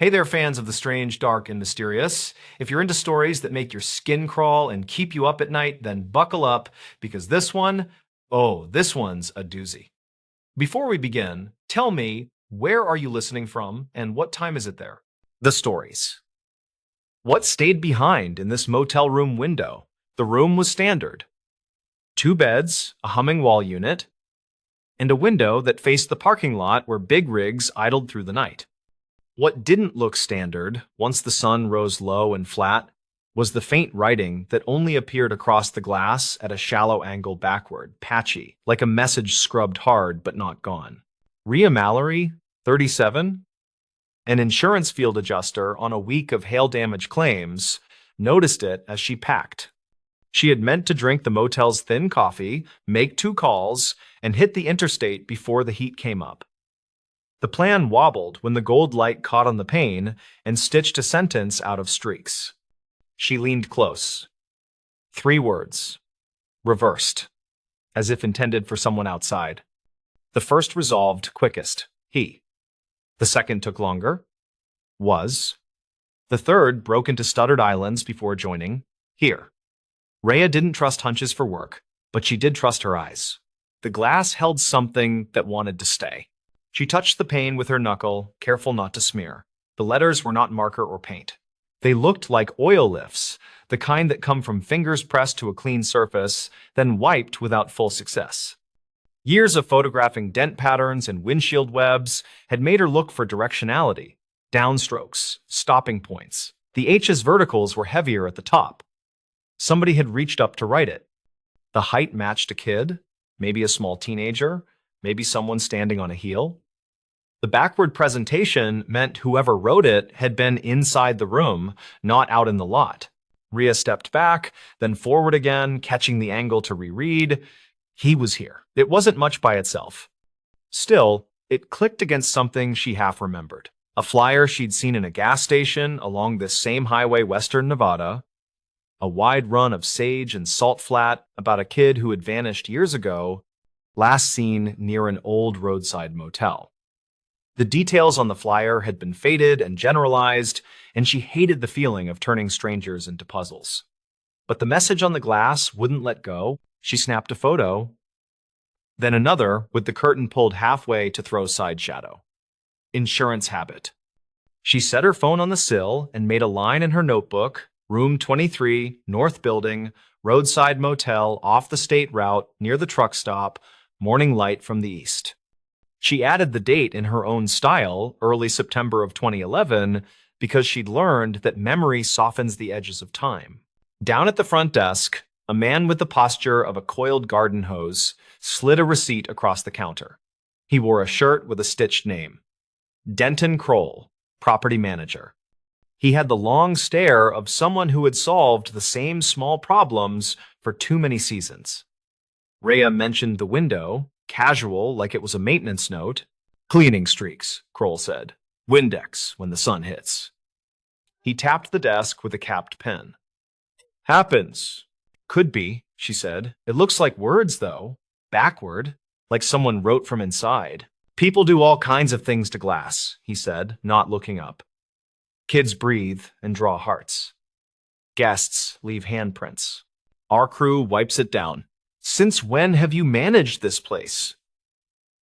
Hey there, fans of the strange, dark, and mysterious. If you're into stories that make your skin crawl and keep you up at night, then buckle up because this one's a doozy. Before we begin, tell me, where are you listening from and what time is it there? The stories. What stayed behind in this motel room window? The room was standard. Two beds, a humming wall unit, and a window that faced the parking lot where big rigs idled through the night. What didn't look standard, once the sun rose low and flat, was the faint writing that only appeared across the glass at a shallow angle backward, patchy, like a message scrubbed hard but not gone. Rhea Mallory, 37, an insurance field adjuster on a week of hail damage claims, noticed it as she packed. She had meant to drink the motel's thin coffee, make 2 calls, and hit the interstate before the heat came up. The plan wobbled when the gold light caught on the pane and stitched a sentence out of streaks. She leaned close. 3 words. Reversed. As if intended for someone outside. The first resolved quickest. He. The second took longer. Was. The third broke into stuttered islands before joining. Here. Rhea didn't trust hunches for work, but she did trust her eyes. The glass held something that wanted to stay. She touched the pane with her knuckle, careful not to smear. The letters were not marker or paint. They looked like oil lifts, the kind that come from fingers pressed to a clean surface, then wiped without full success. Years of photographing dent patterns and windshield webs had made her look for directionality, downstrokes, stopping points. The H's verticals were heavier at the top. Somebody had reached up to write it. The height matched a kid, maybe a small teenager, maybe someone standing on a heel. The backward presentation meant whoever wrote it had been inside the room, not out in the lot. Rhea stepped back, then forward again, catching the angle to reread. He was here. It wasn't much by itself. Still, it clicked against something she half remembered. A flyer she'd seen in a gas station along this same highway, western Nevada. A wide run of sage and salt flat about a kid who had vanished years ago, last seen near an old roadside motel. The details on the flyer had been faded and generalized, and she hated the feeling of turning strangers into puzzles. But the message on the glass wouldn't let go. She snapped a photo, then another with the curtain pulled halfway to throw side shadow. Insurance habit. She set her phone on the sill and made a line in her notebook, room 23, north building, roadside motel off the state route near the truck stop, morning light from the east. She added the date in her own style, early September of 2011, because she'd learned that memory softens the edges of time. Down at the front desk, a man with the posture of a coiled garden hose slid a receipt across the counter. He wore a shirt with a stitched name. Denton Kroll, property manager. He had the long stare of someone who had solved the same small problems for too many seasons. Rhea mentioned the window, casual like it was a maintenance note. Cleaning streaks, Kroll said. Windex when the sun hits. He tapped the desk with a capped pen. Happens. Could be, she said. It looks like words, though. Backward, like someone wrote from inside. People do all kinds of things to glass, he said, not looking up. Kids breathe and draw hearts. Guests leave handprints. Our crew wipes it down. Since when have you managed this place?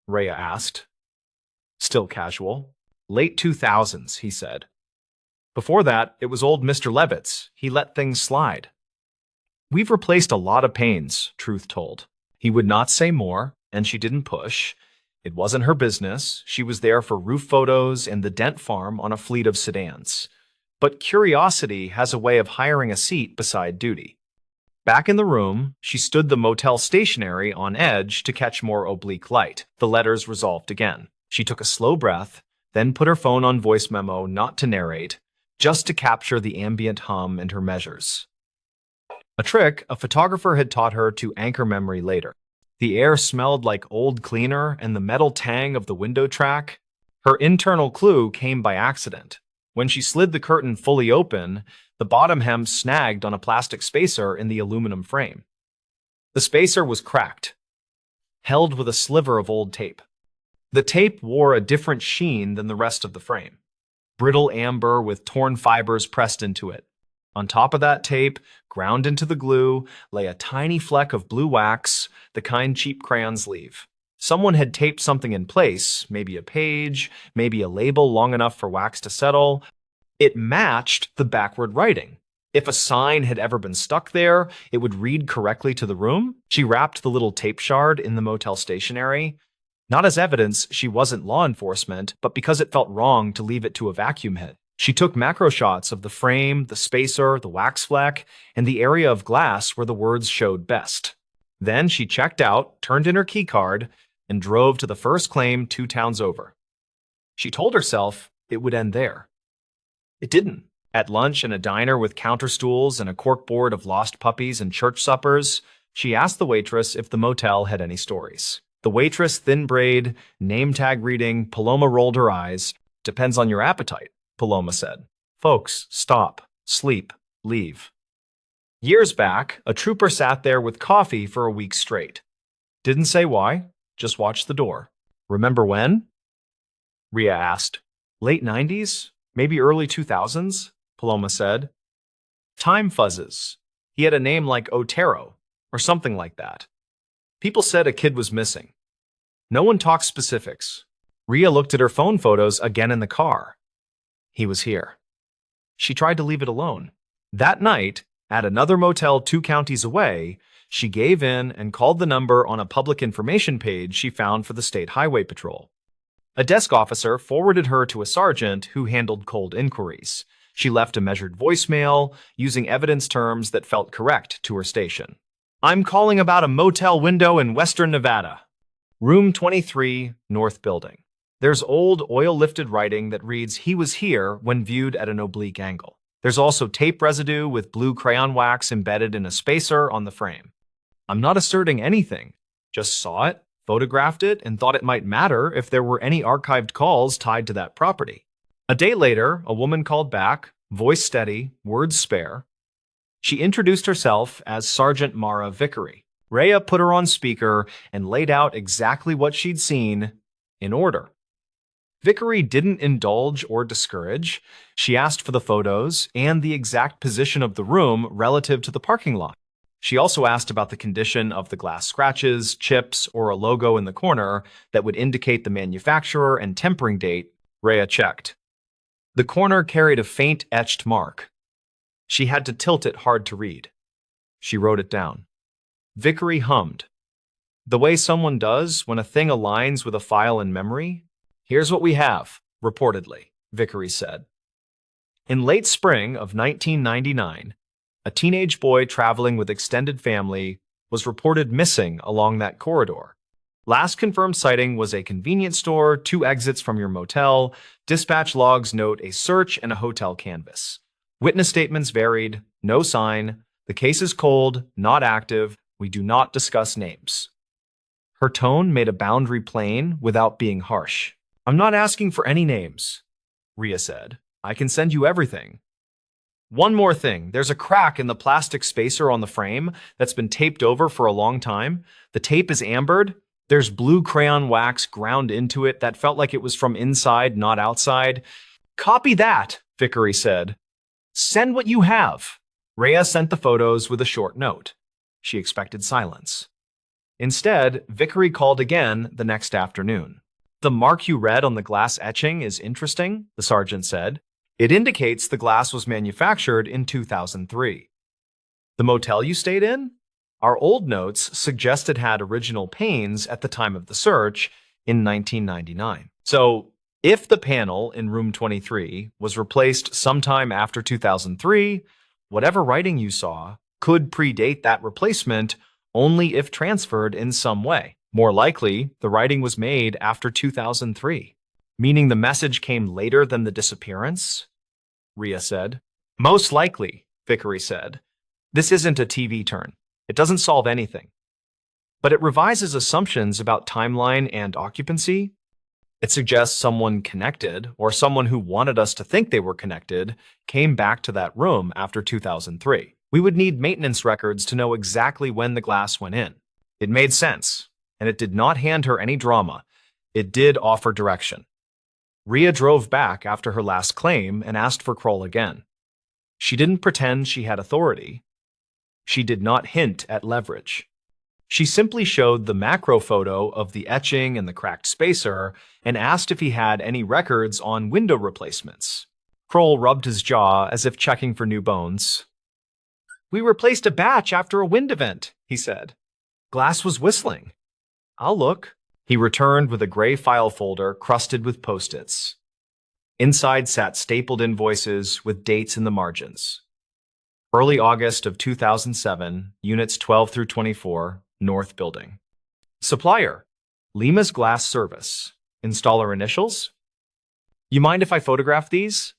Rhea asked. Still casual. Late 2000s, he said. Before that, it was old Mr. Levitt's. He let things slide. We've replaced a lot of panes, Truth told. He would not say more, and she didn't push. It wasn't her business. She was there for roof photos and the dent farm on a fleet of sedans. But curiosity has a way of hiring a seat beside duty. Back in the room, she stood the motel stationary on edge to catch more oblique light. The letters resolved again. She took a slow breath, then put her phone on voice memo not to narrate, just to capture the ambient hum and her measures. A trick a photographer had taught her to anchor memory later. The air smelled like old cleaner and the metal tang of the window track. Her internal clue came by accident. When she slid the curtain fully open, the bottom hem snagged on a plastic spacer in the aluminum frame. The spacer was cracked, held with a sliver of old tape. The tape wore a different sheen than the rest of the frame. brittle amber with torn fibers pressed into it. On top of that tape, ground into the glue, lay a tiny fleck of blue wax, the kind cheap crayons leave. Someone had taped something in place, maybe a page, maybe a label long enough for wax to settle. It matched the backward writing. If a sign had ever been stuck there, it would read correctly to the room. She wrapped the little tape shard in the motel stationery. Not as evidence she wasn't law enforcement, but because it felt wrong to leave it to a vacuum head. She took macro shots of the frame, the spacer, the wax fleck, and the area of glass where the words showed best. Then she checked out, turned in her key card, and drove to the first claim 2 towns over. She told herself it would end there. It didn't. At lunch in a diner with counter stools and a corkboard of lost puppies and church suppers, she asked the waitress if the motel had any stories. The waitress, thin braid, name tag reading, Paloma rolled her eyes. Depends on your appetite, Paloma said. Folks, stop, sleep, leave. Years back, a trooper sat there with coffee for a week straight. Didn't say why, just watched the door. Remember when? Rhea asked. Late 90s? Maybe early 2000s? Paloma said. Time fuzzes. He had a name like Otero, or something like that. People said a kid was missing. No one talked specifics. Rhea looked at her phone photos again in the car. He was here. She tried to leave it alone. That night, at another motel 2 counties away, she gave in and called the number on a public information page she found for the State Highway Patrol. A desk officer forwarded her to a sergeant who handled cold inquiries. She left a measured voicemail, using evidence terms that felt correct to her station. I'm calling about a motel window in Western Nevada. Room 23, North Building. There's old oil-lifted writing that reads he was here when viewed at an oblique angle. There's also tape residue with blue crayon wax embedded in a spacer on the frame. I'm not asserting anything, just saw it, photographed it, and thought it might matter if there were any archived calls tied to that property. A day later, a woman called back, voice steady, words spare. She introduced herself as Sergeant Mara Vickery. Rhea put her on speaker and laid out exactly what she'd seen in order. Vickery didn't indulge or discourage. She asked for the photos and the exact position of the room relative to the parking lot. She also asked about the condition of the glass scratches, chips, or a logo in the corner that would indicate the manufacturer and tempering date. Rhea checked. The corner carried a faint etched mark. She had to tilt it hard to read. She wrote it down. Vickery hummed. The way someone does when a thing aligns with a file in memory. Here's what we have, reportedly, Vickery said. In late spring of 1999, a teenage boy traveling with extended family was reported missing along that corridor. Last confirmed sighting was a convenience store, 2 exits from your motel. Dispatch logs note a search and a hotel canvas. Witness statements varied. No sign. The case is cold, not active. We do not discuss names. Her tone made a boundary plain without being harsh. I'm not asking for any names, Rhea said. I can send you everything. One more thing. There's a crack in the plastic spacer on the frame that's been taped over for a long time. The tape is ambered. There's blue crayon wax ground into it that felt like it was from inside, not outside. Copy that, Vickery said. Send what you have. Rhea sent the photos with a short note. She expected silence. Instead, Vickery called again the next afternoon. The mark you read on the glass etching is interesting, the sergeant said. It indicates the glass was manufactured in 2003. The motel you stayed in? Our old notes suggest it had original panes at the time of the search in 1999. So, if the panel in room 23 was replaced sometime after 2003, whatever writing you saw could predate that replacement only if transferred in some way. More likely, the writing was made after 2003, meaning the message came later than the disappearance, Rhea said. Most likely, Vickery said. This isn't a TV turn. It doesn't solve anything. But it revises assumptions about timeline and occupancy. It suggests someone connected, or someone who wanted us to think they were connected, came back to that room after 2003. We would need maintenance records to know exactly when the glass went in. It made sense, and it did not hand her any drama. It did offer direction. Rhea drove back after her last claim and asked for Kroll again. She didn't pretend she had authority. She did not hint at leverage. She simply showed the macro photo of the etching and the cracked spacer and asked if he had any records on window replacements. Kroll rubbed his jaw as if checking for new bones. "We replaced a batch after a wind event," he said. "Glass was whistling." "I'll look." He returned with a gray file folder crusted with post-its. Inside sat stapled invoices with dates in the margins. Early August of 2007, Units 12 through 24, North Building. Supplier, Lima's Glass Service. Installer initials? "You mind if I photograph these?"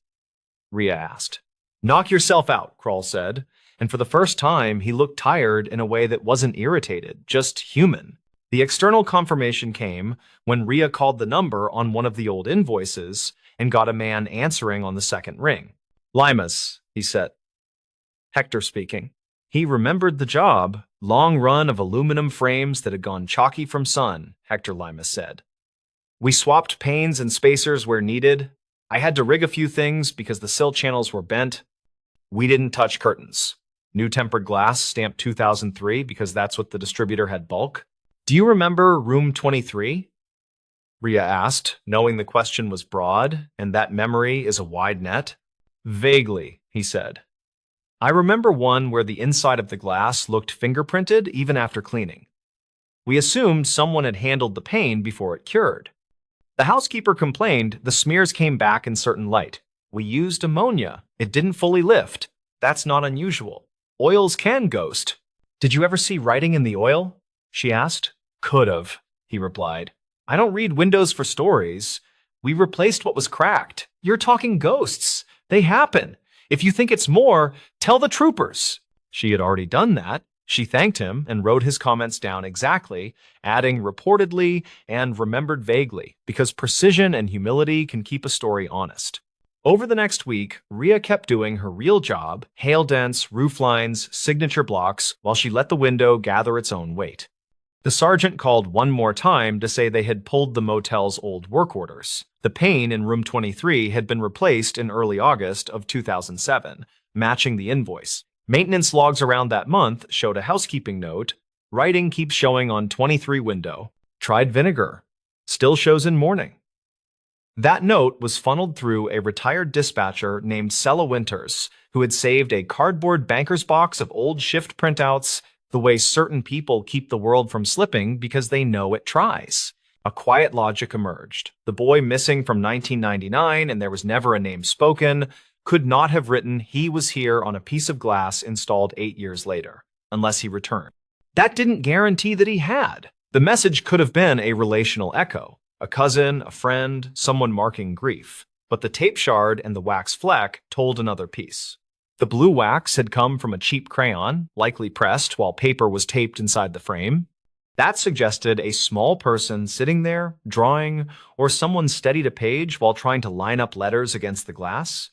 Rhea asked. "Knock yourself out," Kroll said, and for the first time he looked tired in a way that wasn't irritated, just human. The external confirmation came when Rhea called the number on one of the old invoices and got a man answering on the second ring. "Lima's," he said. "Hector speaking." He remembered the job, long run of aluminum frames that had gone chalky from sun, Hector Lima said. "We swapped panes and spacers where needed. I had to rig a few things because the sill channels were bent. We didn't touch curtains. New tempered glass, stamped 2003 because that's what the distributor had bulk." "Do you remember room 23? Rhea asked, knowing the question was broad and that memory is a wide net. "Vaguely," he said. "I remember one where the inside of the glass looked fingerprinted even after cleaning. We assumed someone had handled the pane before it cured. The housekeeper complained the smears came back in certain light. We used ammonia. It didn't fully lift. That's not unusual. Oils can ghost." "Did you ever see writing in the oil?" she asked. "Could've," he replied. "I don't read windows for stories. We replaced what was cracked. You're talking ghosts. They happen. If you think it's more, tell the troopers." She had already done that. She thanked him and wrote his comments down exactly, adding reportedly and remembered vaguely, because precision and humility can keep a story honest. Over the next week, Rhea kept doing her real job, hail dents, roof lines, signature blocks, while she let the window gather its own weight. The sergeant called one more time to say they had pulled the motel's old work orders. The pane in room 23 had been replaced in early August of 2007, matching the invoice. Maintenance logs around that month showed a housekeeping note. Writing keeps showing on 23 window. Tried vinegar. Still shows in morning. That note was funneled through a retired dispatcher named Sella Winters, who had saved a cardboard banker's box of old shift printouts, the way certain people keep the world from slipping because they know it tries. A quiet logic emerged. The boy missing from 1999, and there was never a name spoken, could not have written he was here on a piece of glass installed 8 years later, unless he returned. That didn't guarantee that he had. The message could have been a relational echo, a cousin, a friend, someone marking grief. But the tape shard and the wax fleck told another piece. The blue wax had come from a cheap crayon, likely pressed while paper was taped inside the frame. That suggested a small person sitting there, drawing, or someone steadied a page while trying to line up letters against the glass.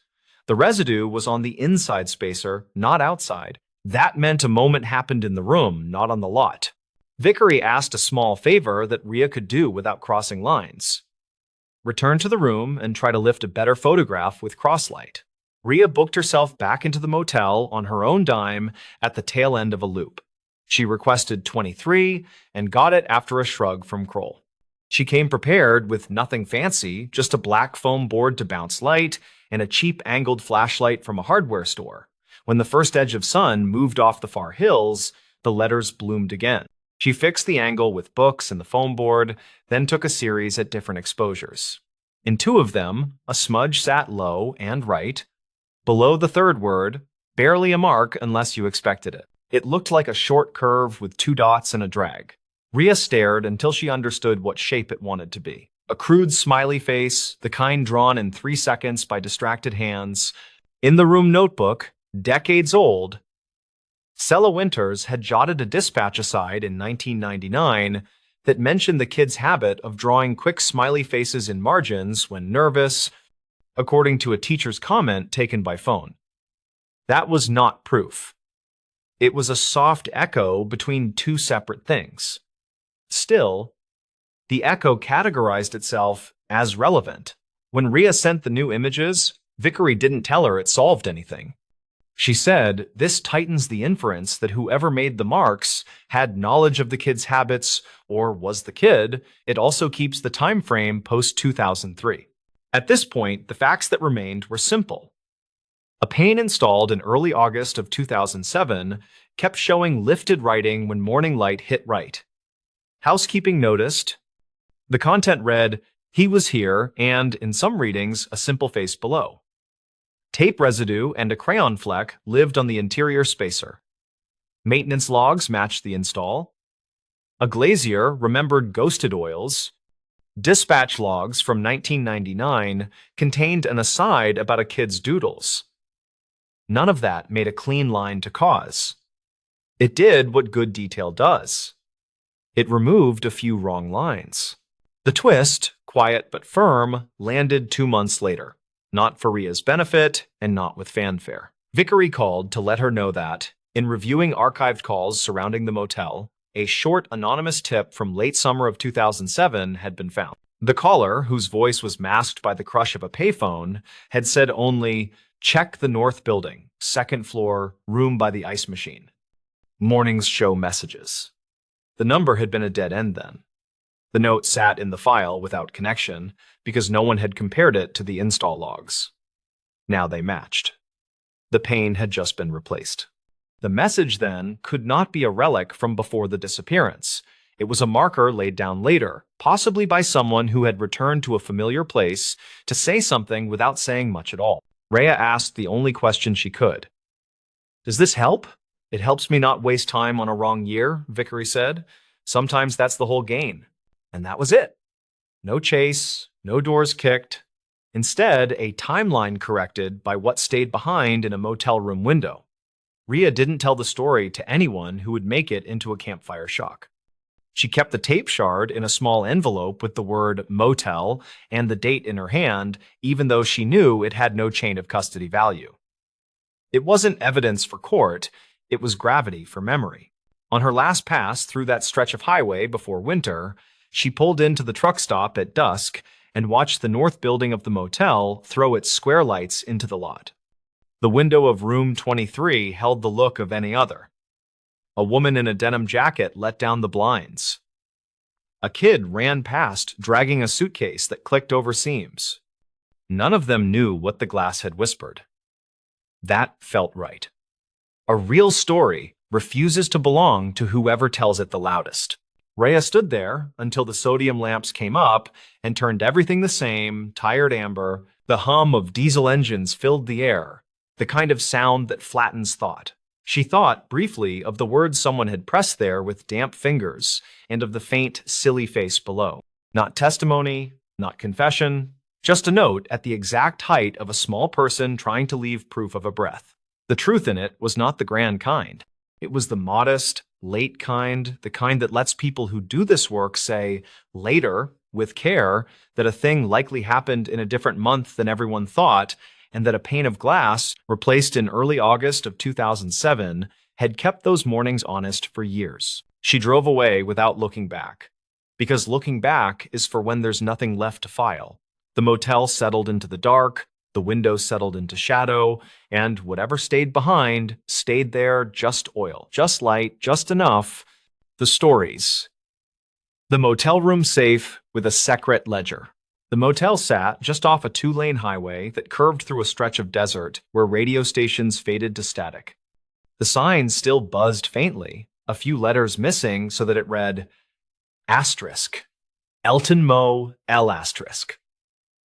The residue was on the inside spacer, not outside. That meant a moment happened in the room, not on the lot. Vickery asked a small favor that Rhea could do without crossing lines. Return to the room and try to lift a better photograph with crosslight. Rhea booked herself back into the motel on her own dime at the tail end of a loop. She requested 23 and got it after a shrug from Kroll. She came prepared with nothing fancy, just a black foam board to bounce light and a cheap angled flashlight from a hardware store. When the first edge of sun moved off the far hills, the letters bloomed again. She fixed the angle with books and the foam board, then took a series at different exposures. In 2 of them, a smudge sat low and right. Below the third word, barely a mark unless you expected it. It looked like a short curve with 2 dots and a drag. Rhea stared until she understood what shape it wanted to be. A crude smiley face, the kind drawn in 3 seconds by distracted hands. In the room notebook, decades old, Sella Winters had jotted a dispatch aside in 1999 that mentioned the kid's habit of drawing quick smiley faces in margins when nervous, according to a teacher's comment taken by phone. That was not proof. It was a soft echo between 2 separate things. Still, the echo categorized itself as relevant. When Rhea sent the new images, Vickery didn't tell her it solved anything. She said, this tightens the inference that whoever made the marks had knowledge of the kid's habits or was the kid. It also keeps the time frame post-2003. At this point, the facts that remained were simple. A pane installed in early August of 2007 kept showing lifted writing when morning light hit right. Housekeeping noticed. The content read, "He was here," and, in some readings, a simple face below. Tape residue and a crayon fleck lived on the interior spacer. Maintenance logs matched the install. A glazier remembered ghosted oils. Dispatch logs from 1999 contained an aside about a kid's doodles. None of that made a clean line to cause. It did what good detail does. It removed a few wrong lines. The twist, quiet but firm, landed 2 months later. Not for Rhea's benefit, and not with fanfare. Vickery called to let her know that, in reviewing archived calls surrounding the motel, a short anonymous tip from late summer of 2007 had been found. The caller, whose voice was masked by the crush of a payphone, had said only, "Check the north building, second floor, room by the ice machine. Mornings show messages." The number had been a dead end then. The note sat in the file without connection because no one had compared it to the install logs. Now they matched. The pane had just been replaced. The message, then, could not be a relic from before the disappearance. It was a marker laid down later, possibly by someone who had returned to a familiar place to say something without saying much at all. Rhea asked the only question she could. "Does this help? It helps me not waste time on a wrong year," Vickery said. "Sometimes that's the whole gain." And that was it. No chase, no doors kicked. Instead, a timeline corrected by what stayed behind in a motel room window. Rhea didn't tell the story to anyone who would make it into a campfire shock. She kept the tape shard in a small envelope with the word motel and the date in her hand, even though she knew it had no chain of custody value. It wasn't evidence for court, it was gravity for memory. On her last pass through that stretch of highway before winter, she pulled into the truck stop at dusk and watched the north building of the motel throw its square lights into the lot. The window of room 23 held the look of any other. A woman in a denim jacket let down the blinds. A kid ran past, dragging a suitcase that clicked over seams. None of them knew what the glass had whispered. That felt right. A real story refuses to belong to whoever tells it the loudest. Rhea stood there until the sodium lamps came up and turned everything the same, tired amber. The hum of diesel engines filled the air, the kind of sound that flattens thought. She thought briefly of the words someone had pressed there with damp fingers and of the faint, silly face below. Not testimony, not confession, just a note at the exact height of a small person trying to leave proof of a breath. The truth in it was not the grand kind. It was the modest, late kind, the kind that lets people who do this work say later, with care, that a thing likely happened in a different month than everyone thought, and that a pane of glass, replaced in early August of 2007, had kept those mornings honest for years. She drove away without looking back, because looking back is for when there's nothing left to file. The motel settled into the dark, the windows settled into shadow, and whatever stayed behind stayed there, just oil, just light, just enough. The stories. The motel room safe with a secret ledger. The motel sat just off a 2-lane highway that curved through a stretch of desert where radio stations faded to static. The sign still buzzed faintly, a few letters missing so that it read, asterisk, Elton Mo L asterisk.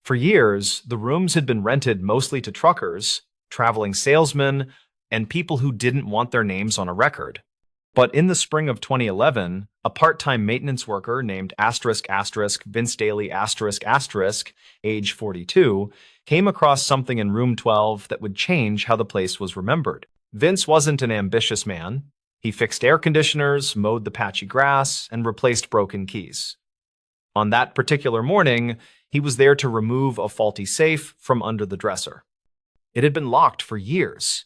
For years, the rooms had been rented mostly to truckers, traveling salesmen, and people who didn't want their names on a record. But in the spring of 2011, a part-time maintenance worker named Vince Daly age 42, came across something in room 12 that would change how the place was remembered. Vince wasn't an ambitious man. He fixed air conditioners, mowed the patchy grass, and replaced broken keys. On that particular morning, he was there to remove a faulty safe from under the dresser. It had been locked for years.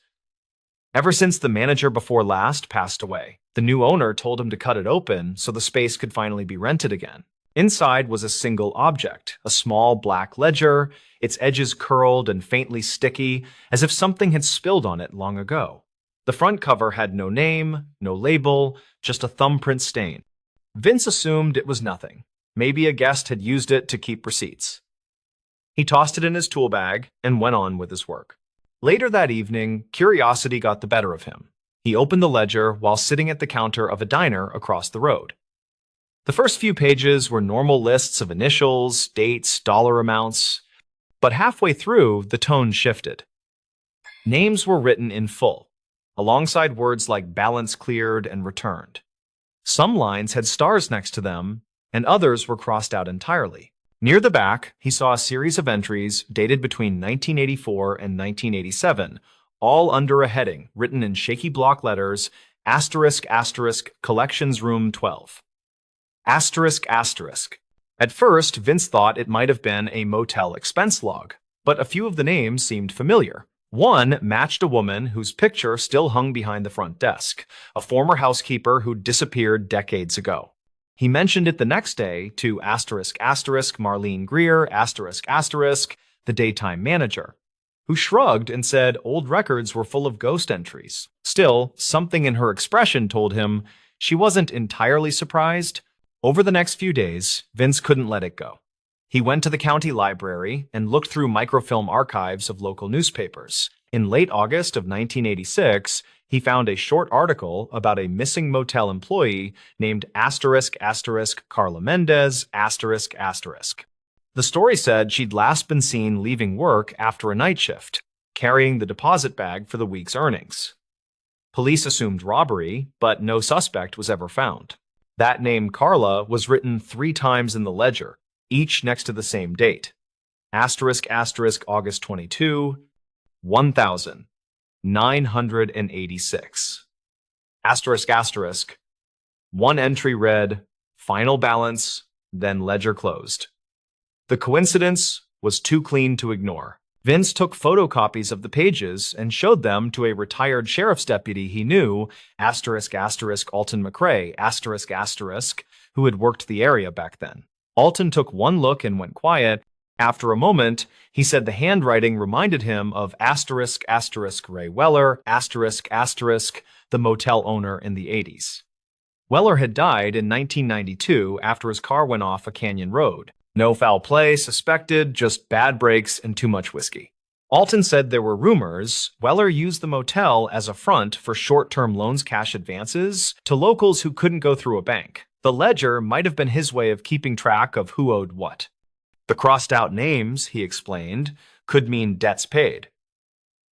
Ever since the manager before last passed away, the new owner told him to cut it open so the space could finally be rented again. Inside was a single object, a small black ledger, its edges curled and faintly sticky, as if something had spilled on it long ago. The front cover had no name, no label, just a thumbprint stain. Vince assumed it was nothing. Maybe a guest had used it to keep receipts. He tossed it in his tool bag and went on with his work. Later that evening, curiosity got the better of him. He opened the ledger while sitting at the counter of a diner across the road. The first few pages were normal lists of initials, dates, dollar amounts, but halfway through, the tone shifted. Names were written in full, alongside words like balance cleared and returned. Some lines had stars next to them, and others were crossed out entirely. Near the back, he saw a series of entries dated between 1984 and 1987, all under a heading written in shaky block letters, asterisk asterisk collections room 12. Asterisk asterisk. At first, Vince thought it might have been a motel expense log, but a few of the names seemed familiar. One matched a woman whose picture still hung behind the front desk, a former housekeeper who disappeared decades ago. He mentioned it the next day to asterisk asterisk Marlene Greer asterisk asterisk, the daytime manager, who shrugged and said old records were full of ghost entries. Still, something in her expression told him she wasn't entirely surprised. Over the next few days, Vince couldn't let it go. He went to the county library and looked through microfilm archives of local newspapers. In late August of 1986, he found a short article about a missing motel employee named asterisk asterisk Carla Mendez asterisk asterisk. The story said she'd last been seen leaving work after a night shift, carrying the deposit bag for the week's earnings. Police assumed robbery, but no suspect was ever found. That name Carla was written 3 times in the ledger, each next to the same date. Asterisk asterisk August 22, 1,986. Asterisk asterisk. One entry read, final balance, then ledger closed. The coincidence was too clean to ignore. Vince took photocopies of the pages and showed them to a retired sheriff's deputy he knew, asterisk asterisk Alton McRae, asterisk asterisk, who had worked the area back then. Alton took one look and went quiet. After a moment, he said the handwriting reminded him of asterisk asterisk Ray Weller, asterisk asterisk, the motel owner in the 80s. Weller had died in 1992 after his car went off a canyon road. No foul play suspected, just bad brakes and too much whiskey. Alton said there were rumors Weller used the motel as a front for short-term loans cash advances to locals who couldn't go through a bank. The ledger might have been his way of keeping track of who owed what. The crossed-out names, he explained, could mean debts paid.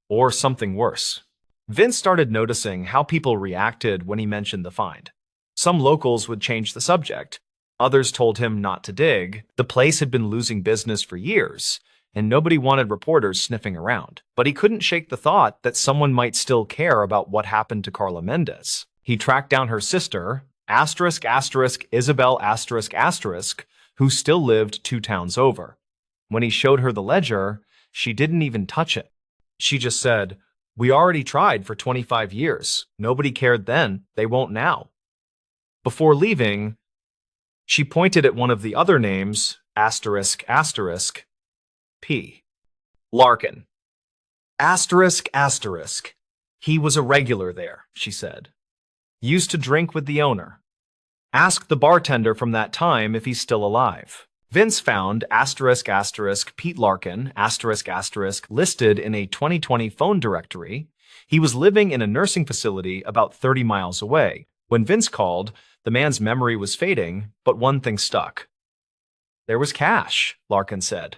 Or something worse. Vince started noticing how people reacted when he mentioned the find. Some locals would change the subject. Others told him not to dig. The place had been losing business for years, and nobody wanted reporters sniffing around. But he couldn't shake the thought that someone might still care about what happened to Carla Mendez. He tracked down her sister, asterisk asterisk Isabel asterisk asterisk, who still lived 2 towns over. When he showed her the ledger, she didn't even touch it. She just said, "We already tried for 25 years. Nobody cared then. They won't now." Before leaving, she pointed at one of the other names, asterisk asterisk, P. Larkin. Asterisk asterisk. He was a regular there, she said. Used to drink with the owner. Ask the bartender from that time if he's still alive. Vince found asterisk asterisk Pete Larkin asterisk asterisk listed in a 2020 phone directory. He was living in a nursing facility about 30 miles away. When Vince called, the man's memory was fading, but one thing stuck. There was cash, Larkin said.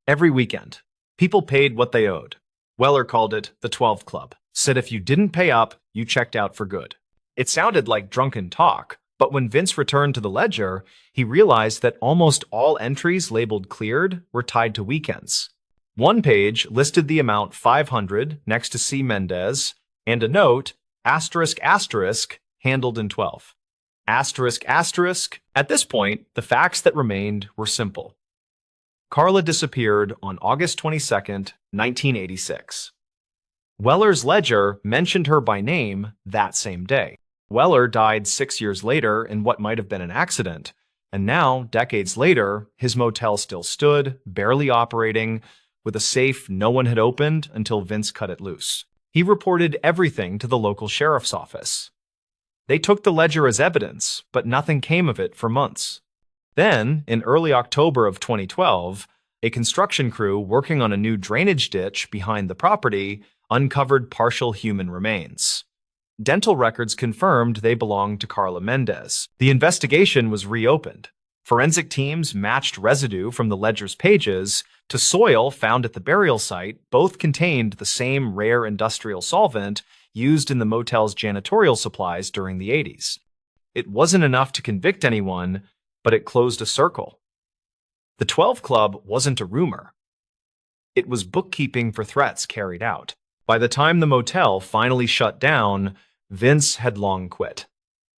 Every weekend, people paid what they owed. Weller called it the 12 Club. Said if you didn't pay up, you checked out for good. It sounded like drunken talk, but when Vince returned to the ledger, he realized that almost all entries labeled cleared were tied to weekends. One page listed the amount 500 next to C. Mendez, and a note, asterisk asterisk, handled in 12. Asterisk asterisk. At this point, the facts that remained were simple. Carla disappeared on August 22nd, 1986. Weller's ledger mentioned her by name that same day. Weller died 6 years later in what might have been an accident, And now, decades later, his motel still stood, barely operating, with a safe no one had opened until Vince cut it loose. He reported everything to the local sheriff's office. They took the ledger as evidence, but nothing came of it for months. Then, in early October of 2012, a construction crew working on a new drainage ditch behind the property uncovered partial human remains. Dental records confirmed they belonged to Carla Mendez. The investigation was reopened. Forensic teams matched residue from the ledger's pages to soil found at the burial site. Both contained the same rare industrial solvent used in the motel's janitorial supplies during the 80s. It wasn't enough to convict anyone, but it closed a circle. The 12 Club wasn't a rumor. It was bookkeeping for threats carried out. By the time the motel finally shut down, Vince had long quit.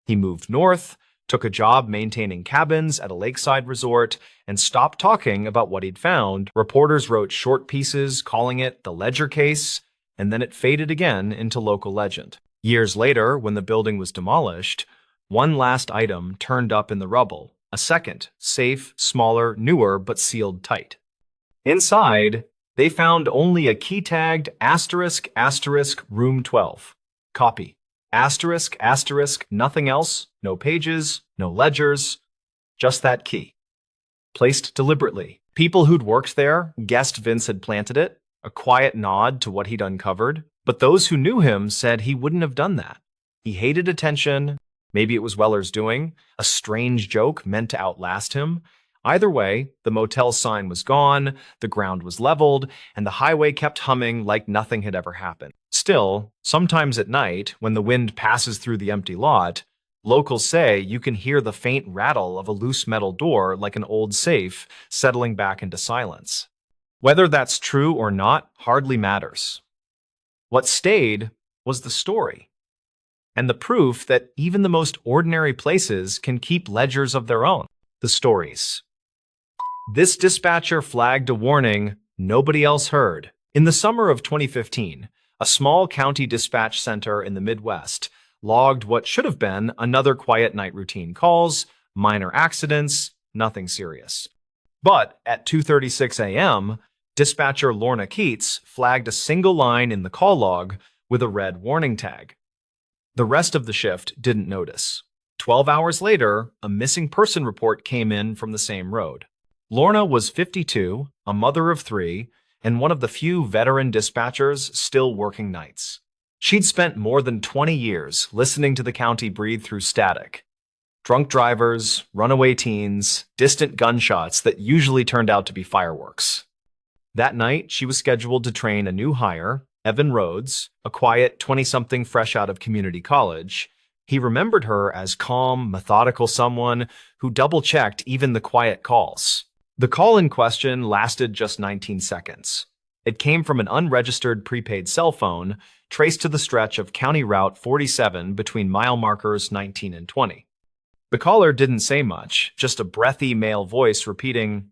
He moved north, took a job maintaining cabins at a lakeside resort, and stopped talking about what he'd found. Reporters wrote short pieces calling it the Ledger case, and then it faded again into local legend. Years later, when the building was demolished, one last item turned up in the rubble, a second, safe, smaller, newer, but sealed tight. Inside, they found only a key-tagged *** room 12. Copy. ***, nothing else, no pages, no ledgers, just that key. Placed deliberately. People who'd worked there guessed Vince had planted it, a quiet nod to what he'd uncovered, but those who knew him said he wouldn't have done that. He hated attention. Maybe it was Weller's doing, a strange joke meant to outlast him. Either way, the motel's sign was gone, the ground was leveled, and the highway kept humming like nothing had ever happened. Still, sometimes at night, when the wind passes through the empty lot, locals say you can hear the faint rattle of a loose metal door like an old safe settling back into silence. Whether that's true or not hardly matters. What stayed was the story, and the proof that even the most ordinary places can keep ledgers of their own. The stories. This dispatcher flagged a warning nobody else heard. In the summer of 2015, a small county dispatch center in the Midwest logged what should have been another quiet night routine calls, minor accidents, nothing serious. But at 2:36 a.m., dispatcher Lorna Keats flagged a single line in the call log with a red warning tag. The rest of the shift didn't notice. 12 hours later, a missing person report came in from the same road. Lorna was 52, a mother of 3, and one of the few veteran dispatchers still working nights. She'd spent more than 20 years listening to the county breathe through static. Drunk drivers, runaway teens, distant gunshots that usually turned out to be fireworks. That night, she was scheduled to train a new hire, Evan Rhodes, a quiet 20-something fresh out of community college. He remembered her as calm, methodical someone who double-checked even the quiet calls. The call in question lasted just 19 seconds. It came from an unregistered prepaid cell phone traced to the stretch of County Route 47 between mile markers 19 and 20. The caller didn't say much, just a breathy male voice repeating,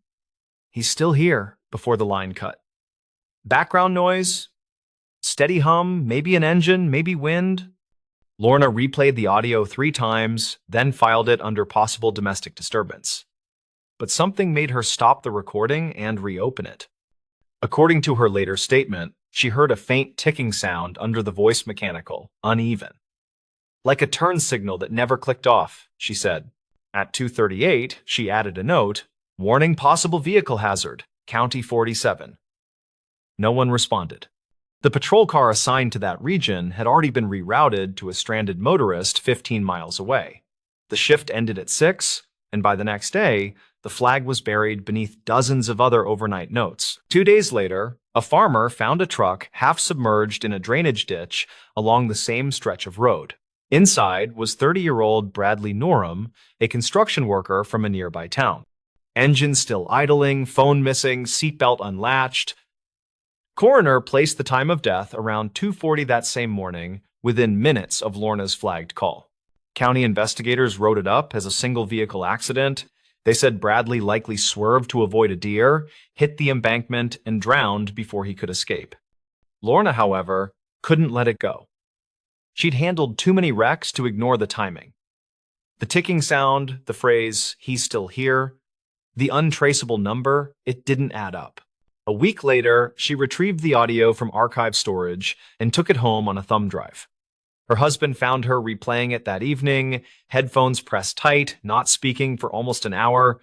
"He's still here," before the line cut. Background noise? Steady hum, maybe an engine, maybe wind? Lorna replayed the audio 3 times, then filed it under possible domestic disturbance. But something made her stop the recording and reopen it. According to her later statement, she heard a faint ticking sound under the voice mechanical, uneven. Like a turn signal that never clicked off, she said. At 2:38, she added a note, "Warning possible vehicle hazard, County 47. No one responded. The patrol car assigned to that region had already been rerouted to a stranded motorist 15 miles away. The shift ended at 6, and by the next day, the flag was buried beneath dozens of other overnight notes. 2 days later, a farmer found a truck half submerged in a drainage ditch along the same stretch of road. Inside was 30-year-old Bradley Norham, a construction worker from a nearby town. Engine still idling, phone missing, seatbelt unlatched. Coroner placed the time of death around 2:40 that same morning, within minutes of Lorna's flagged call. County investigators wrote it up as a single-vehicle accident. They said Bradley likely swerved to avoid a deer, hit the embankment, and drowned before he could escape. Lorna, however, couldn't let it go. She'd handled too many wrecks to ignore the timing. The ticking sound, the phrase, "he's still here," the untraceable number, it didn't add up. A week later, she retrieved the audio from archive storage and took it home on a thumb drive. Her husband found her replaying it that evening, headphones pressed tight, not speaking for almost an hour.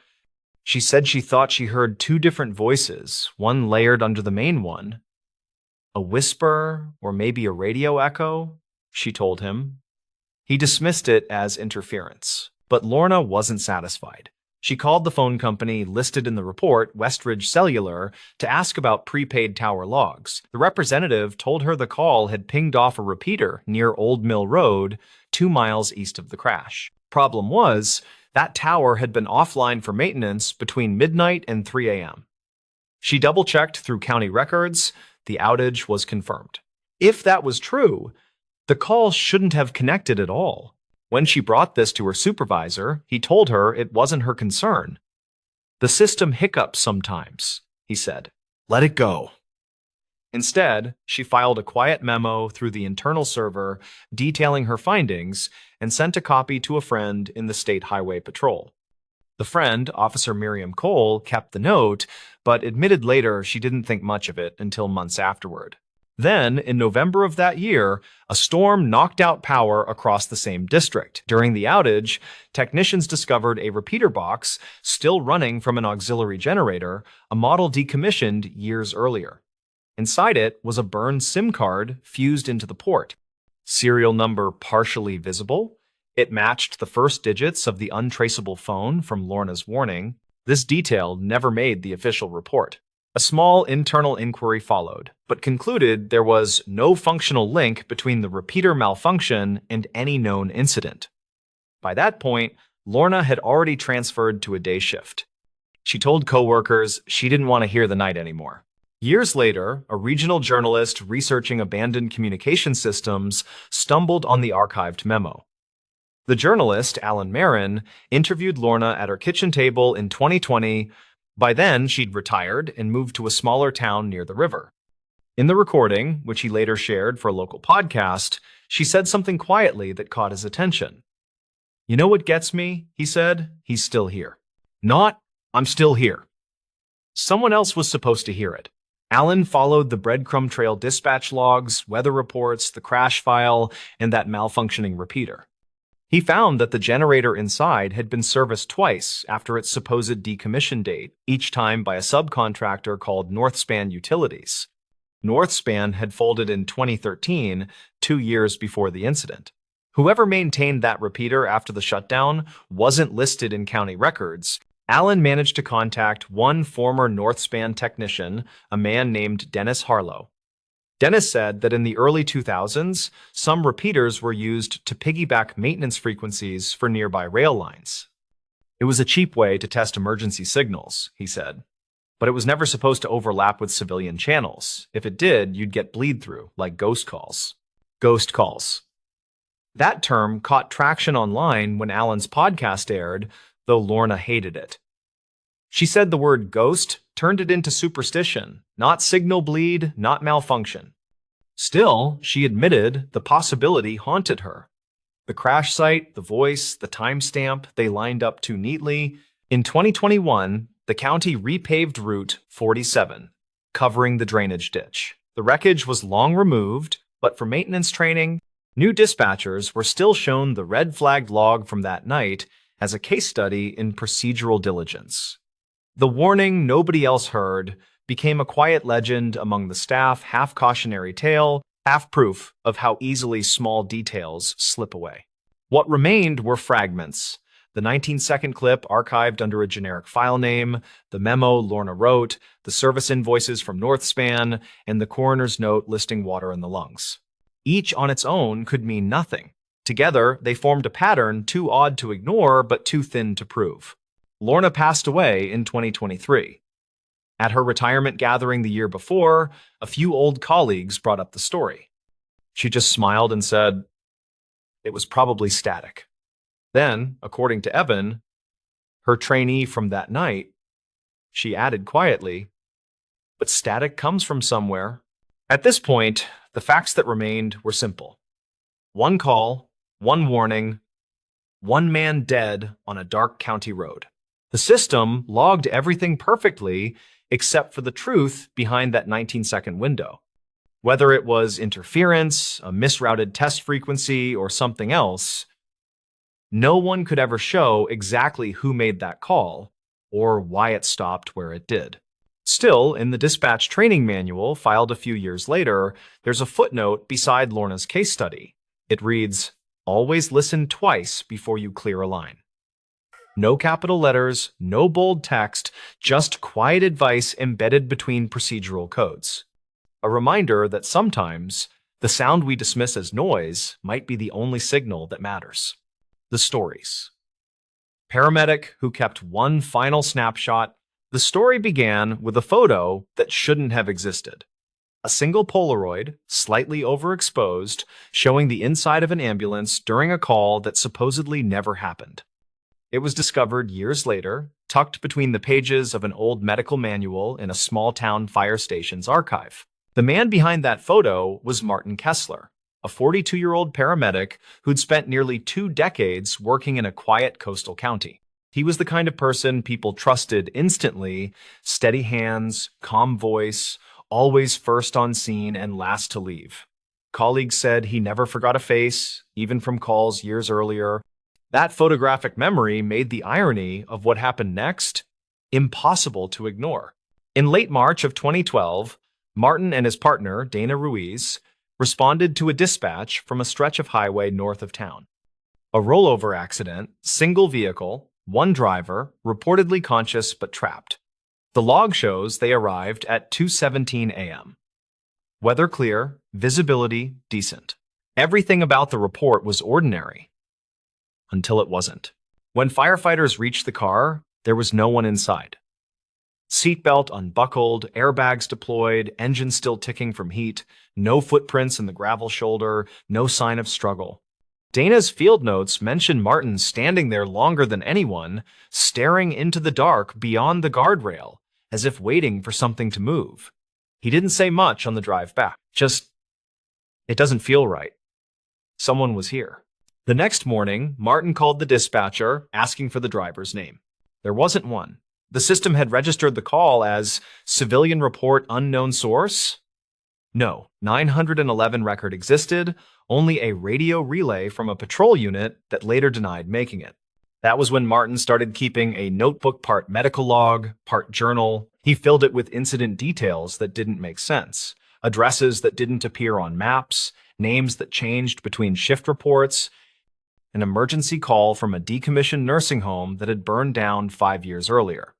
She said she thought she heard two different voices, one layered under the main one. A whisper, or maybe a radio echo, she told him. He dismissed it as interference, but Lorna wasn't satisfied. She called the phone company listed in the report, Westridge Cellular, to ask about prepaid tower logs. The representative told her the call had pinged off a repeater near Old Mill Road, 2 miles east of the crash. Problem was, that tower had been offline for maintenance between midnight and 3 a.m. She double-checked through county records. The outage was confirmed. If that was true, the call shouldn't have connected at all. When she brought this to her supervisor, he told her it wasn't her concern. "The system hiccups sometimes," he said. "Let it go." Instead, she filed a quiet memo through the internal server detailing her findings and sent a copy to a friend in the State Highway Patrol. The friend, Officer Miriam Cole, kept the note, but admitted later she didn't think much of it until months afterward. Then, in November of that year, a storm knocked out power across the same district. During the outage, technicians discovered a repeater box still running from an auxiliary generator, a model decommissioned years earlier. Inside it was a burned SIM card fused into the port. Serial number partially visible. It matched the first digits of the untraceable phone from Lorna's warning. This detail never made the official report. A small internal inquiry followed, but concluded there was no functional link between the repeater malfunction and any known incident. By that point, Lorna had already transferred to a day shift. She told coworkers she didn't want to hear the night anymore. Years later, a regional journalist researching abandoned communication systems stumbled on the archived memo. The journalist, Alan Marin, interviewed Lorna at her kitchen table in 2020. By then, she'd retired and moved to a smaller town near the river. In the recording, which he later shared for a local podcast, she said something quietly that caught his attention. "You know what gets me?" he said. "He's still here." Not, "I'm still here." Someone else was supposed to hear it. Alan followed the breadcrumb trail dispatch logs, weather reports, the crash file, and that malfunctioning repeater. He found that the generator inside had been serviced twice after its supposed decommission date, each time by a subcontractor called Northspan Utilities. Northspan had folded in 2013, 2 years before the incident. Whoever maintained that repeater after the shutdown wasn't listed in county records. Alan managed to contact one former Northspan technician, a man named Dennis Harlow. Dennis said that in the early 2000s, some repeaters were used to piggyback maintenance frequencies for nearby rail lines. It was a cheap way to test emergency signals, he said. But it was never supposed to overlap with civilian channels. If it did, you'd get bleed-through, like ghost calls. Ghost calls. That term caught traction online when Alan's podcast aired, though Lorna hated it. She said the word ghost turned it into superstition, not signal bleed, not malfunction. Still, she admitted the possibility haunted her. The crash site, the voice, the timestamp, they lined up too neatly. In 2021, the county repaved Route 47, covering the drainage ditch. The wreckage was long removed, but for maintenance training, new dispatchers were still shown the red-flagged log from that night as a case study in procedural diligence. The warning nobody else heard became a quiet legend among the staff, half cautionary tale, half proof of how easily small details slip away. What remained were fragments. The 19-second clip archived under a generic file name, the memo Lorna wrote, the service invoices from Northspan, and the coroner's note listing water in the lungs. Each on its own could mean nothing. Together, they formed a pattern too odd to ignore but too thin to prove. Lorna passed away in 2023. At her retirement gathering the year before, a few old colleagues brought up the story. She just smiled and said, "It was probably static." Then, according to Evan, her trainee from that night, she added quietly, "But static comes from somewhere." At this point, the facts that remained were simple. One call, one warning, One man dead on a dark county road. The system logged everything perfectly except for the truth behind that 19-second window. Whether it was interference, a misrouted test frequency, or something else, no one could ever show exactly who made that call or why it stopped where it did. Still, in the dispatch training manual filed a few years later, there's a footnote beside Lorna's case study. It reads, "Always listen twice before you clear a line." No capital letters, no bold text, just quiet advice embedded between procedural codes. A reminder that sometimes the sound we dismiss as noise might be the only signal that matters. The stories. Paramedic who kept one final snapshot. The story began with a photo that shouldn't have existed. A single Polaroid, slightly overexposed, showing the inside of an ambulance during a call that supposedly never happened. It was discovered years later, tucked between the pages of an old medical manual in a small-town fire station's archive. The man behind that photo was Martin Kessler, a 42-year-old paramedic who'd spent nearly 2 decades working in a quiet coastal county. He was the kind of person people trusted instantly, steady hands, calm voice, always first on scene and last to leave. Colleagues said he never forgot a face, even from calls years earlier. That photographic memory made the irony of what happened next impossible to ignore. In late March of 2012, Martin and his partner, Dana Ruiz, responded to a dispatch from a stretch of highway north of town. A rollover accident, single vehicle, one driver, reportedly conscious but trapped. The log shows they arrived at 2:17 a.m. Weather clear, visibility decent. Everything about the report was ordinary. Until it wasn't. When firefighters reached the car, there was no one inside. Seatbelt unbuckled, airbags deployed, engine still ticking from heat, no footprints in the gravel shoulder, no sign of struggle. Dana's field notes mention Martin standing there longer than anyone, staring into the dark beyond the guardrail, as if waiting for something to move. He didn't say much on the drive back. Just, "It doesn't feel right. Someone was here." The next morning, Martin called the dispatcher, asking for the driver's name. There wasn't one. The system had registered the call as civilian report unknown source. No, 911 record existed, only a radio relay from a patrol unit that later denied making it. That was when Martin started keeping a notebook part medical log, part journal. He filled it with incident details that didn't make sense, addresses that didn't appear on maps, names that changed between shift reports, an emergency call from a decommissioned nursing home that had burned down 5 years earlier.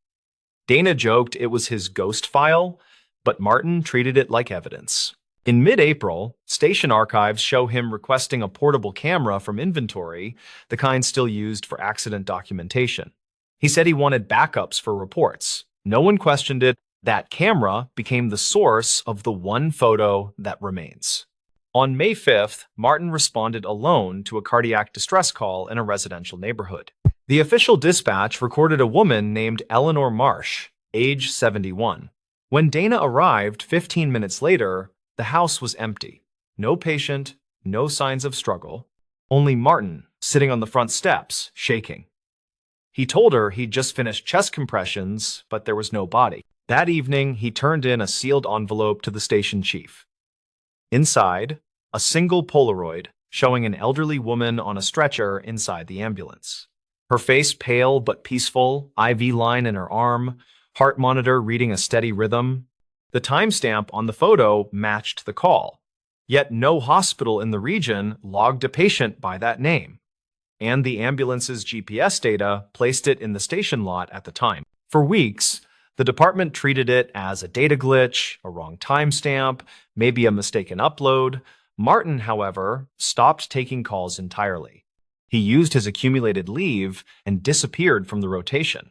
Dana joked it was his ghost file, but Martin treated it like evidence. In mid-April, station archives show him requesting a portable camera from inventory, the kind still used for accident documentation. He said he wanted backups for reports. No one questioned it. That camera became the source of the one photo that remains. On May 5th, Martin responded alone to a cardiac distress call in a residential neighborhood. The official dispatch recorded a woman named Eleanor Marsh, age 71. When Dana arrived 15 minutes later, the house was empty. No patient, no signs of struggle. Only Martin, sitting on the front steps, shaking. He told her he'd just finished chest compressions, but there was no body. That evening, he turned in a sealed envelope to the station chief. Inside, a single Polaroid showing an elderly woman on a stretcher inside the ambulance. Her face pale but peaceful, IV line in her arm, heart monitor reading a steady rhythm. The timestamp on the photo matched the call, yet no hospital in the region logged a patient by that name, and the ambulance's GPS data placed it in the station lot at the time. For weeks, the department treated it as a data glitch, a wrong timestamp, maybe a mistaken upload. Martin, however, stopped taking calls entirely. He used his accumulated leave and disappeared from the rotation.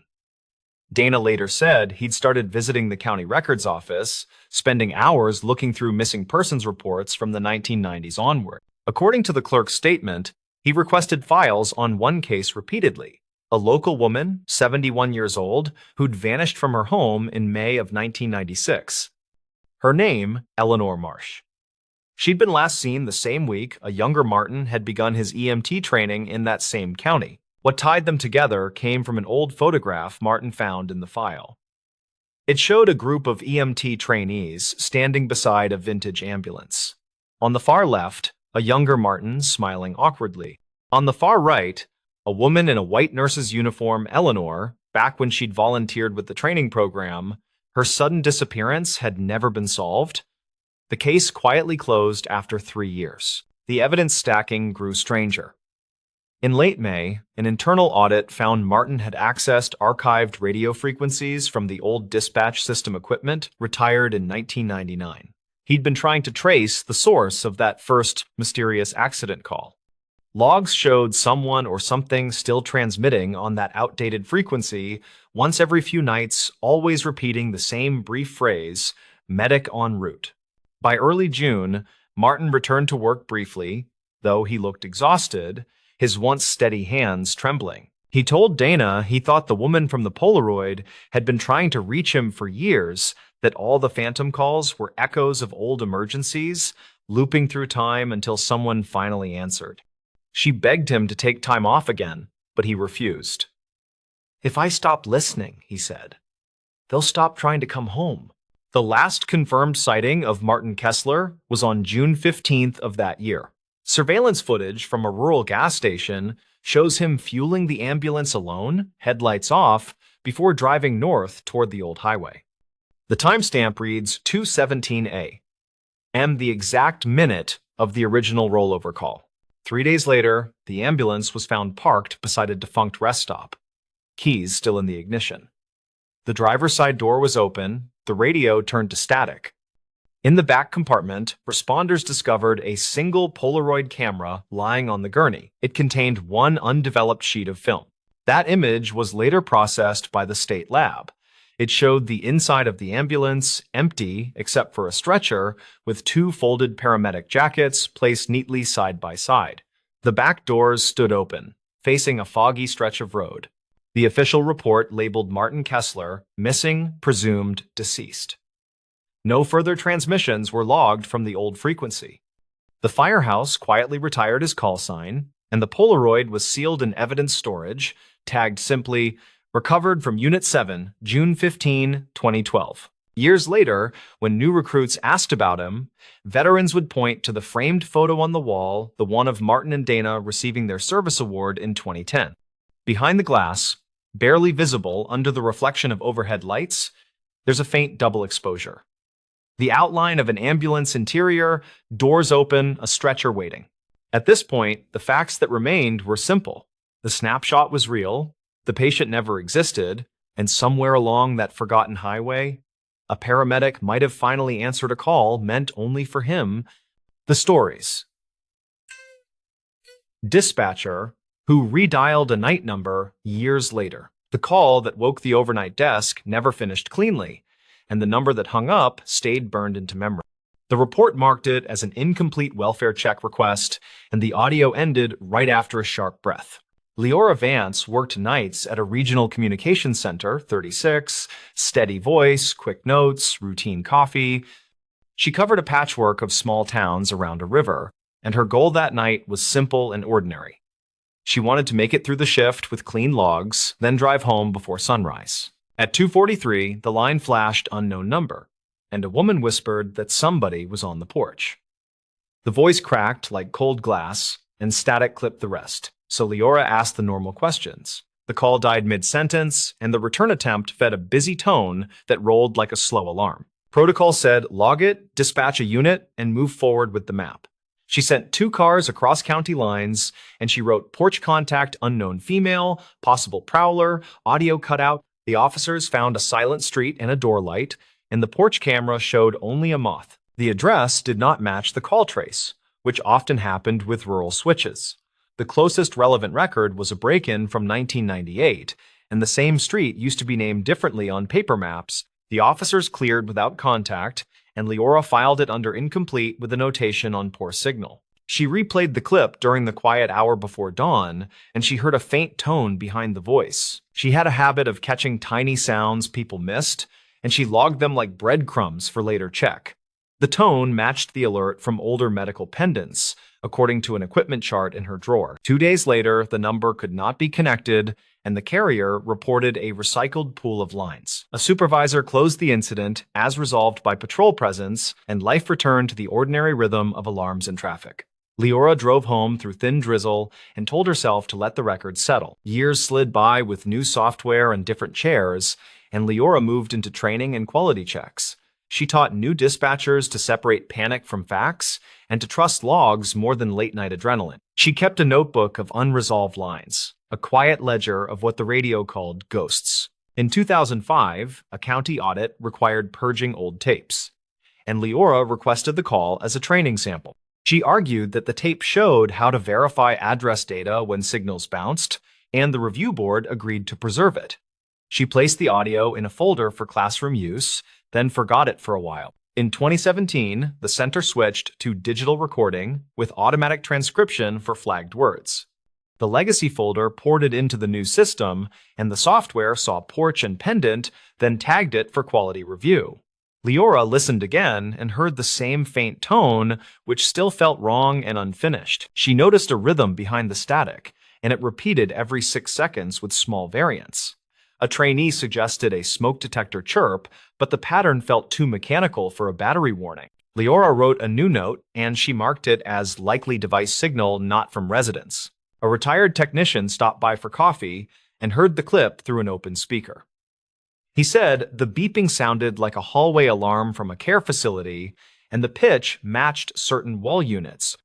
Dana later said he'd started visiting the county records office, spending hours looking through missing persons reports from the 1990s onward. According to the clerk's statement, he requested files on one case repeatedly, a local woman, 71 years old, who'd vanished from her home in May of 1996. Her name, Eleanor Marsh. She'd been last seen the same week a younger Martin had begun his EMT training in that same county. What tied them together came from an old photograph Martin found in the file. It showed a group of EMT trainees standing beside a vintage ambulance. On the far left, a younger Martin smiling awkwardly. On the far right, a woman in a white nurse's uniform, Eleanor, back when she'd volunteered with the training program. Her sudden disappearance had never been solved. The case quietly closed after 3 years. The evidence stacking grew stranger. In late May, an internal audit found Martin had accessed archived radio frequencies from the old dispatch system equipment retired in 1999. He'd been trying to trace the source of that first mysterious accident call. Logs showed someone or something still transmitting on that outdated frequency once every few nights, always repeating the same brief phrase, "medic en route." By early June, Martin returned to work briefly, though he looked exhausted, his once steady hands trembling. He told Dana he thought the woman from the Polaroid had been trying to reach him for years, that all the phantom calls were echoes of old emergencies, looping through time until someone finally answered. She begged him to take time off again, but he refused. "If I stop listening," he said, "they'll stop trying to come home." The last confirmed sighting of Martin Kessler was on June 15th of that year. Surveillance footage from a rural gas station shows him fueling the ambulance alone, headlights off, before driving north toward the old highway. The timestamp reads 2:17 a.m., the exact minute of the original rollover call. 3 days later, the ambulance was found parked beside a defunct rest stop, keys still in the ignition. The driver's side door was open, the radio turned to static. In the back compartment, responders discovered a single Polaroid camera lying on the gurney. It contained one undeveloped sheet of film. That image was later processed by the state lab. It showed the inside of the ambulance, empty except for a stretcher, with 2 folded paramedic jackets placed neatly side by side. The back doors stood open, facing a foggy stretch of road. The official report labeled Martin Kessler missing, presumed deceased. No further transmissions were logged from the old frequency. The firehouse quietly retired his call sign, and the Polaroid was sealed in evidence storage, tagged simply, "Recovered from Unit 7, June 15, 2012. Years later, when new recruits asked about him, veterans would point to the framed photo on the wall, the one of Martin and Dana receiving their service award in 2010. Behind the glass, barely visible under the reflection of overhead lights, there's a faint double exposure. The outline of an ambulance interior, doors open, a stretcher waiting. At this point, the facts that remained were simple. The snapshot was real, the patient never existed, and somewhere along that forgotten highway, a paramedic might have finally answered a call meant only for him. The stories. Dispatcher, who redialed a night number years later. The call that woke the overnight desk never finished cleanly, and the number that hung up stayed burned into memory. The report marked it as an incomplete welfare check request, and the audio ended right after a sharp breath. Leora Vance worked nights at a regional communications center, 36, steady voice, quick notes, routine coffee. She covered a patchwork of small towns around a river, and her goal that night was simple and ordinary. She wanted to make it through the shift with clean logs, then drive home before sunrise. At 2:43, the line flashed unknown number, and a woman whispered that somebody was on the porch. The voice cracked like cold glass, and static clipped the rest, so Leora asked the normal questions. The call died mid-sentence, and the return attempt fed a busy tone that rolled like a slow alarm. Protocol said, log it, dispatch a unit, and move forward with the map. She sent 2 cars across county lines, and she wrote porch contact unknown female, possible prowler, audio cutout. The officers found a silent street and a door light, and the porch camera showed only a moth. The address did not match the call trace, which often happened with rural switches. The closest relevant record was a break-in from 1998, and the same street used to be named differently on paper maps. The officers cleared without contact, and Leora filed it under incomplete with a notation on poor signal. She replayed the clip during the quiet hour before dawn, and she heard a faint tone behind the voice. She had a habit of catching tiny sounds people missed, and she logged them like breadcrumbs for later check. The tone matched the alert from older medical pendants, according to an equipment chart in her drawer. 2 days later, the number could not be connected, and the carrier reported a recycled pool of lines. A supervisor closed the incident, as resolved by patrol presence, and life returned to the ordinary rhythm of alarms and traffic. Leora drove home through thin drizzle and told herself to let the record settle. Years slid by with new software and different chairs, and Leora moved into training and quality checks. She taught new dispatchers to separate panic from facts and to trust logs more than late-night adrenaline. She kept a notebook of unresolved lines, a quiet ledger of what the radio called ghosts. In 2005, a county audit required purging old tapes, and Leora requested the call as a training sample. She argued that the tape showed how to verify address data when signals bounced, and the review board agreed to preserve it. She placed the audio in a folder for classroom use, then forgot it for a while. In 2017, the center switched to digital recording with automatic transcription for flagged words. The legacy folder ported into the new system, and the software saw porch and pendant, then tagged it for quality review. Leora listened again and heard the same faint tone, which still felt wrong and unfinished. She noticed a rhythm behind the static, and it repeated every 6 seconds with small variants. A trainee suggested a smoke detector chirp, but the pattern felt too mechanical for a battery warning. Leora wrote a new note, and she marked it as likely device signal not from residents. A retired technician stopped by for coffee and heard the clip through an open speaker. He said the beeping sounded like a hallway alarm from a care facility, and the pitch matched certain wall units.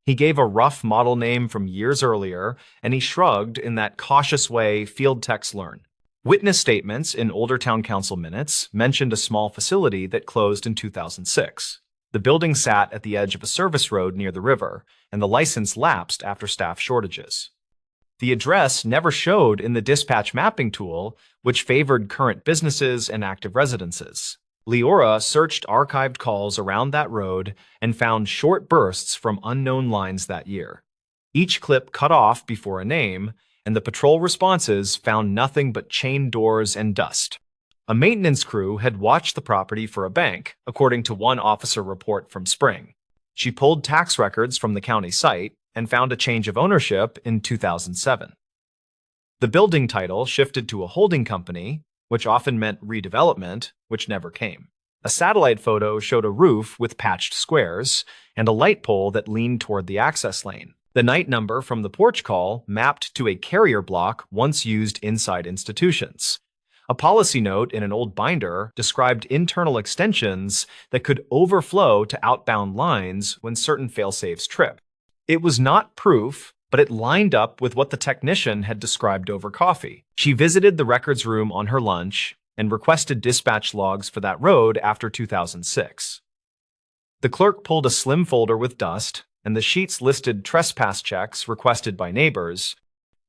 He gave a rough model name from years earlier, and he shrugged in that cautious way field techs learn. Witness statements in older town council minutes mentioned a small facility that closed in 2006. The building sat at the edge of a service road near the river, and the license lapsed after staff shortages. The address never showed in the dispatch mapping tool, which favored current businesses and active residences. Leora searched archived calls around that road and found short bursts from unknown lines that year. Each clip cut off before a name, and the patrol responses found nothing but chain doors and dust. A maintenance crew had watched the property for a bank, according to one officer report from spring. She pulled tax records from the county site and found a change of ownership in 2007. The building title shifted to a holding company, which often meant redevelopment, which never came. A satellite photo showed a roof with patched squares and a light pole that leaned toward the access lane. The night number from the porch call mapped to a carrier block once used inside institutions. A policy note in an old binder described internal extensions that could overflow to outbound lines when certain failsafes trip. It was not proof, but it lined up with what the technician had described over coffee. She visited the records room on her lunch and requested dispatch logs for that road after 2006. The clerk pulled a slim folder with dust, and the sheets listed trespass checks requested by neighbors.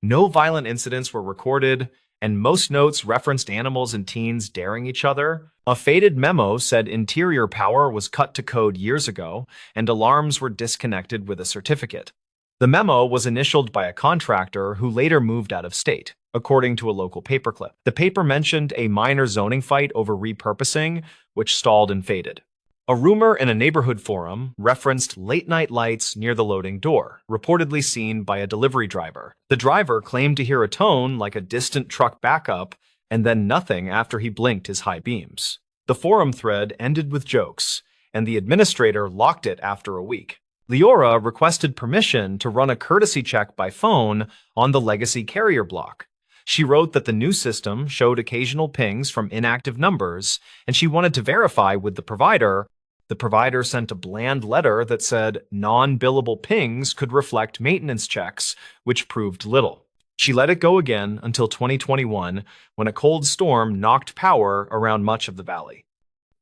No violent incidents were recorded, and most notes referenced animals and teens daring each other. A faded memo said interior power was cut to code years ago, and alarms were disconnected with a certificate. The memo was initialed by a contractor who later moved out of state, according to a local paperclip. The paper mentioned a minor zoning fight over repurposing, which stalled and faded. A rumor in a neighborhood forum referenced late-night lights near the loading door, reportedly seen by a delivery driver. The driver claimed to hear a tone like a distant truck backup, and then nothing after he blinked his high beams. The forum thread ended with jokes, and the administrator locked it after a week. Leora requested permission to run a courtesy check by phone on the legacy carrier block. She wrote that the new system showed occasional pings from inactive numbers, and she wanted to verify with the provider. The provider sent a bland letter that said non-billable pings could reflect maintenance checks, which proved little. She let it go again until 2021, when a cold storm knocked power around much of the valley.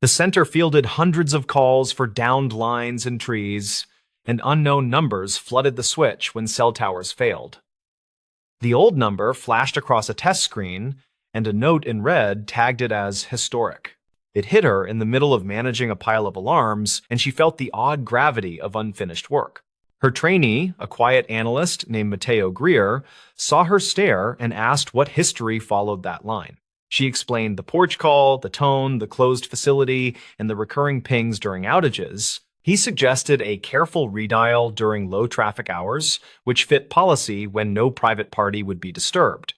The center fielded hundreds of calls for downed lines and trees, and unknown numbers flooded the switch when cell towers failed. The old number flashed across a test screen, and a note in red tagged it as historic. It hit her in the middle of managing a pile of alarms, and she felt the odd gravity of unfinished work. Her trainee, a quiet analyst named Mateo Greer, saw her stare and asked what history followed that line. She explained the porch call, the tone, the closed facility, and the recurring pings during outages. He suggested a careful redial during low traffic hours, which fit policy when no private party would be disturbed.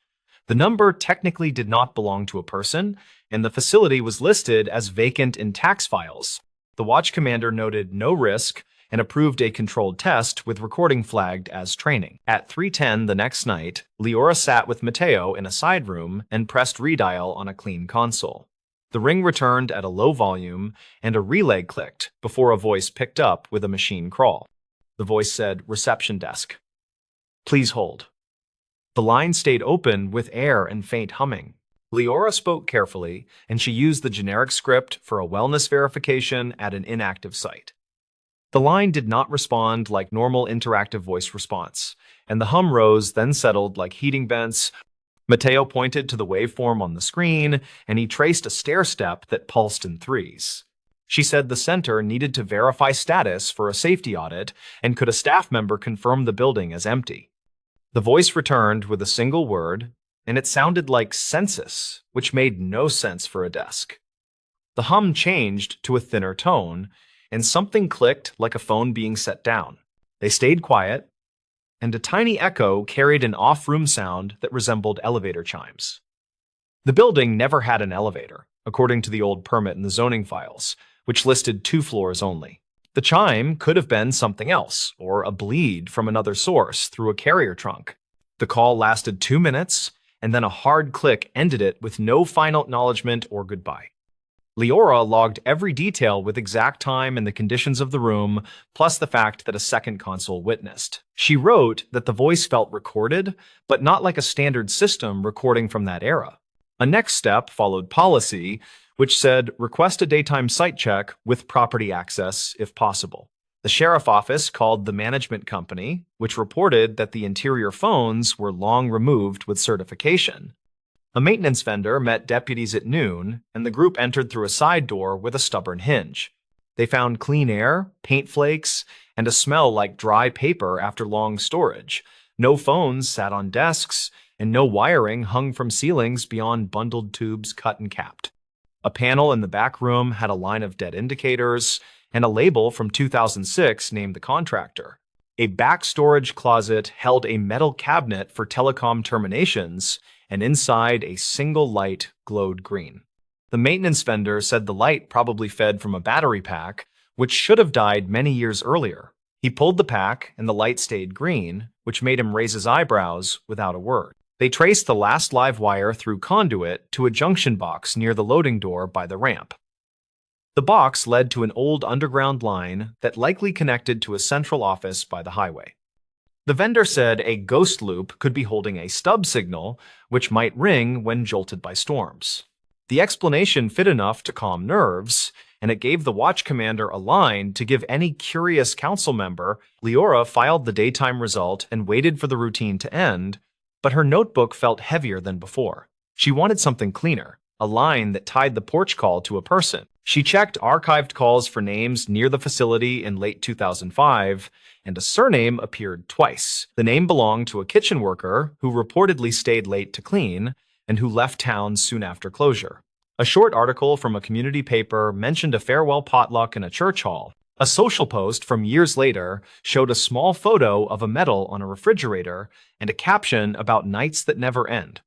The number technically did not belong to a person, and the facility was listed as vacant in tax files. The watch commander noted no risk and approved a controlled test with recording flagged as training. At 3:10 the next night, Leora sat with Mateo in a side room and pressed redial on a clean console. The ring returned at a low volume, and a relay clicked before a voice picked up with a machine crawl. The voice said, "Reception desk. Please hold." The line stayed open with air and faint humming. Leora spoke carefully, and she used the generic script for a wellness verification at an inactive site. The line did not respond like normal interactive voice response, and the hum rose, then settled like heating vents. Mateo pointed to the waveform on the screen, and he traced a stair step that pulsed in threes. She said the center needed to verify status for a safety audit, and could a staff member confirm the building as empty. The voice returned with a single word, and it sounded like census, which made no sense for a desk. The hum changed to a thinner tone, and something clicked like a phone being set down. They stayed quiet, and a tiny echo carried an off-room sound that resembled elevator chimes. The building never had an elevator, according to the old permit in the zoning files, which listed 2 floors only. The chime could have been something else, or a bleed from another source through a carrier trunk. The call lasted 2 minutes, and then a hard click ended it with no final acknowledgement or goodbye. Leora logged every detail with exact time and the conditions of the room, plus the fact that a second console witnessed. She wrote that the voice felt recorded, but not like a standard system recording from that era. A next step followed policy, which said request a daytime site check with property access if possible. The sheriff office called the management company, which reported that the interior phones were long removed with certification. A maintenance vendor met deputies at noon, and the group entered through a side door with a stubborn hinge. They found clean air, paint flakes, and a smell like dry paper after long storage. No phones sat on desks, and no wiring hung from ceilings beyond bundled tubes cut and capped. A panel in the back room had a line of dead indicators, and a label from 2006 named the contractor. A back storage closet held a metal cabinet for telecom terminations, and inside a single light glowed green. The maintenance vendor said the light probably fed from a battery pack, which should have died many years earlier. He pulled the pack, and the light stayed green, which made him raise his eyebrows without a word. They traced the last live wire through conduit to a junction box near the loading door by the ramp. The box led to an old underground line that likely connected to a central office by the highway. The vendor said a ghost loop could be holding a stub signal, which might ring when jolted by storms. The explanation fit enough to calm nerves, and it gave the watch commander a line to give any curious council member. Leora filed the daytime result and waited for the routine to end, but her notebook felt heavier than before. She wanted something cleaner, a line that tied the porch call to a person. She checked archived calls for names near the facility in late 2005, and a surname appeared twice. The name belonged to a kitchen worker who reportedly stayed late to clean and who left town soon after closure. A short article from a community paper mentioned a farewell potluck in a church hall. A social post from years later showed a small photo of a medal on a refrigerator and a caption about nights that never end.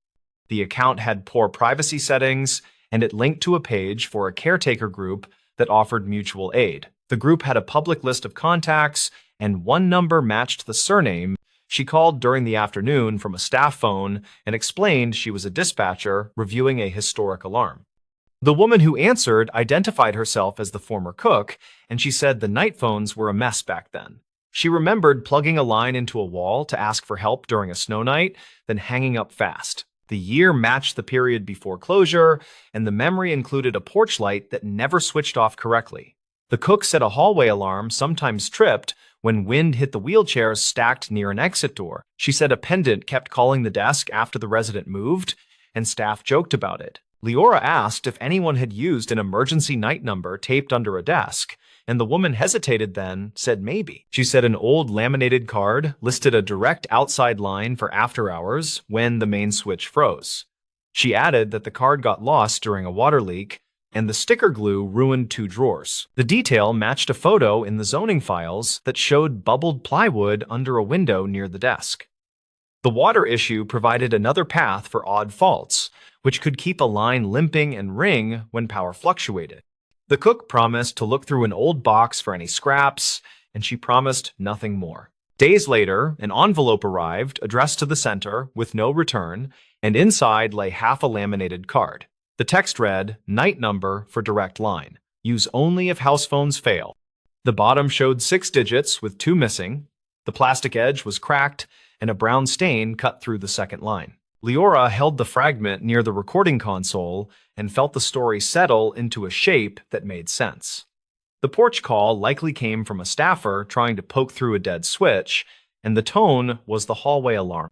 The account had poor privacy settings, and it linked to a page for a caretaker group that offered mutual aid. The group had a public list of contacts, and one number matched the surname. She called during the afternoon from a staff phone and explained she was a dispatcher reviewing a historic alarm. The woman who answered identified herself as the former cook, and she said the night phones were a mess back then. She remembered plugging a line into a wall to ask for help during a snow night, then hanging up fast. The year matched the period before closure, and the memory included a porch light that never switched off correctly. The cook said a hallway alarm sometimes tripped when wind hit the wheelchairs stacked near an exit door. She said a pendant kept calling the desk after the resident moved, and staff joked about it. Leora asked if anyone had used an emergency night number taped under a desk, and the woman hesitated, then said maybe. She said an old laminated card listed a direct outside line for after hours when the main switch froze. She added that the card got lost during a water leak and the sticker glue ruined 2 drawers. The detail matched a photo in the zoning files that showed bubbled plywood under a window near the desk. The water issue provided another path for odd faults, which could keep a line limping and ring when power fluctuated. The cook promised to look through an old box for any scraps, and she promised nothing more. Days later, an envelope arrived addressed to the center with no return, and inside lay half a laminated card. The text read, "Night number for direct line. Use only if house phones fail." The bottom showed 6 digits with 2 missing. The plastic edge was cracked, and a brown stain cut through the second line. Leora held the fragment near the recording console and felt the story settle into a shape that made sense. The porch call likely came from a staffer trying to poke through a dead switch, and the tone was the hallway alarm.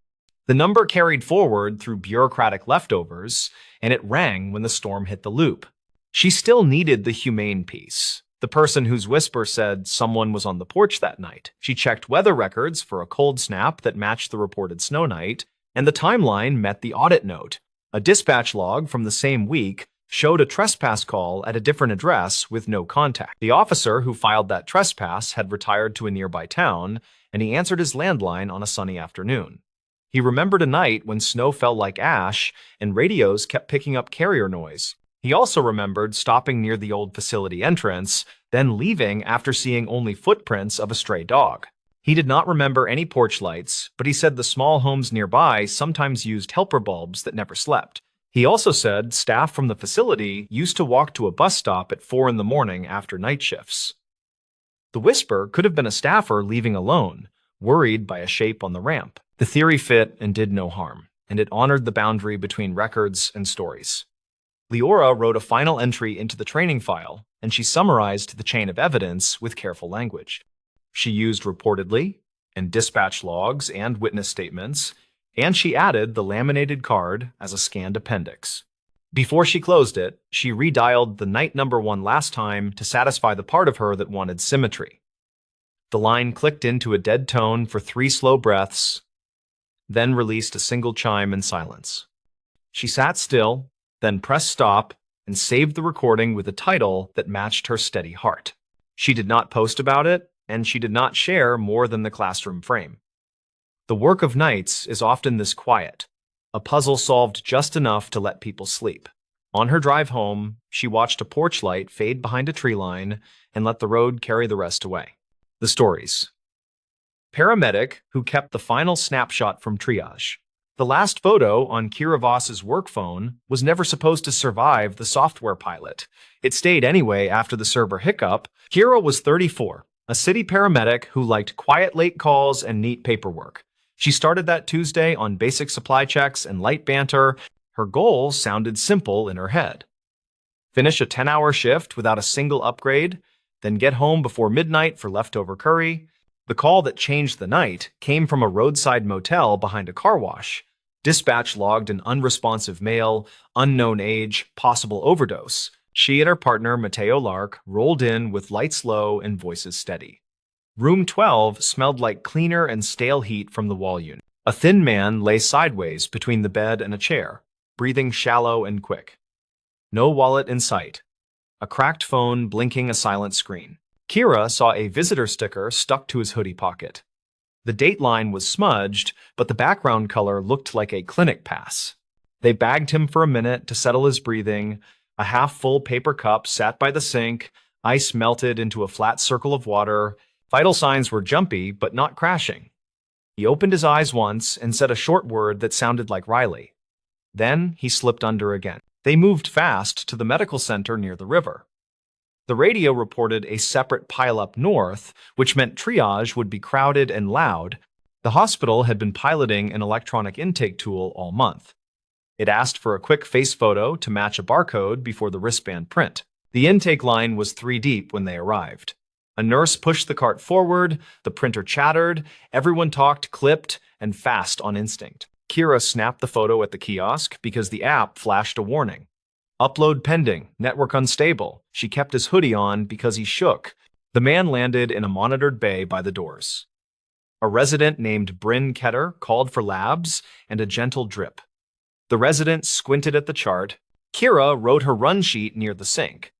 The number carried forward through bureaucratic leftovers, and it rang when the storm hit the loop. She still needed the humane piece. The person whose whisper said someone was on the porch that night. She checked weather records for a cold snap that matched the reported snow night, and the timeline met the audit note. A dispatch log from the same week showed a trespass call at a different address with no contact. The officer who filed that trespass had retired to a nearby town, and he answered his landline on a sunny afternoon. He remembered a night when snow fell like ash and radios kept picking up carrier noise. He also remembered stopping near the old facility entrance, then leaving after seeing only footprints of a stray dog. He did not remember any porch lights, but he said the small homes nearby sometimes used helper bulbs that never slept. He also said staff from the facility used to walk to a bus stop at 4 in the morning after night shifts. The whisper could have been a staffer leaving alone, worried by a shape on the ramp. The theory fit and did no harm, and it honored the boundary between records and stories. Leora wrote a final entry into the training file, and she summarized the chain of evidence with careful language. She used reportedly, and dispatch logs and witness statements, and she added the laminated card as a scanned appendix. Before she closed it, she redialed the night number 1 last time to satisfy the part of her that wanted symmetry. The line clicked into a dead tone for 3 slow breaths, then released a single chime in silence. She sat still, then pressed stop and saved the recording with a title that matched her steady heart. She did not post about it, and she did not share more than the classroom frame. The work of nights is often this quiet, a puzzle solved just enough to let people sleep. On her drive home, she watched a porch light fade behind a tree line and let the road carry the rest away. The stories. Paramedic who kept the final snapshot from triage. The last photo on Kira Voss's work phone was never supposed to survive the software pilot. It stayed anyway after the server hiccup. Kira was 34, a city paramedic who liked quiet late calls and neat paperwork. She started that Tuesday on basic supply checks and light banter. Her goal sounded simple in her head. Finish a 10-hour shift without a single upgrade, then get home before midnight for leftover curry. The call that changed the night came from a roadside motel behind a car wash. Dispatch logged an unresponsive male, unknown age, possible overdose. She and her partner, Mateo Lark, rolled in with lights low and voices steady. Room 12 smelled like cleaner and stale heat from the wall unit. A thin man lay sideways between the bed and a chair, breathing shallow and quick. No wallet in sight. A cracked phone blinking a silent screen. Kira saw a visitor sticker stuck to his hoodie pocket. The date line was smudged, but the background color looked like a clinic pass. They bagged him for a minute to settle his breathing. A half-full paper cup sat by the sink, ice melted into a flat circle of water. Vital signs were jumpy, but not crashing. He opened his eyes once and said a short word that sounded like Riley. Then he slipped under again. They moved fast to the medical center near the river. The radio reported a separate pileup north, which meant triage would be crowded and loud. The hospital had been piloting an electronic intake tool all month. It asked for a quick face photo to match a barcode before the wristband print. The intake line was 3 deep when they arrived. A nurse pushed the cart forward, the printer chattered, everyone talked clipped and fast on instinct. Kira snapped the photo at the kiosk because the app flashed a warning. Upload pending, network unstable. She kept his hoodie on because he shook. The man landed in a monitored bay by the doors. A resident named Bryn Ketter called for labs and a gentle drip. The resident squinted at the chart. Kira wrote her run sheet near the sink.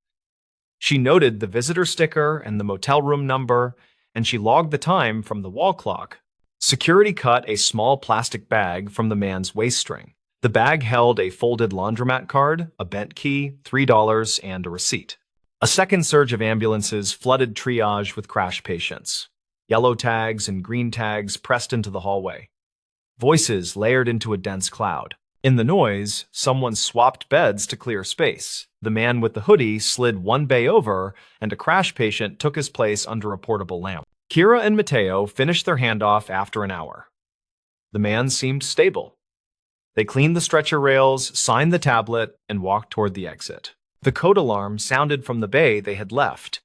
She noted the visitor sticker and the motel room number, and she logged the time from the wall clock. Security cut a small plastic bag from the man's waist string. The bag held a folded laundromat card, a bent key, $3, and a receipt. A second surge of ambulances flooded triage with crash patients. Yellow tags and green tags pressed into the hallway. Voices layered into a dense cloud. In the noise, someone swapped beds to clear space. The man with the hoodie slid one bay over, and a crash patient took his place under a portable lamp. Kira and Mateo finished their handoff after an hour. The man seemed stable. They cleaned the stretcher rails, signed the tablet, and walked toward the exit. The code alarm sounded from the bay they had left.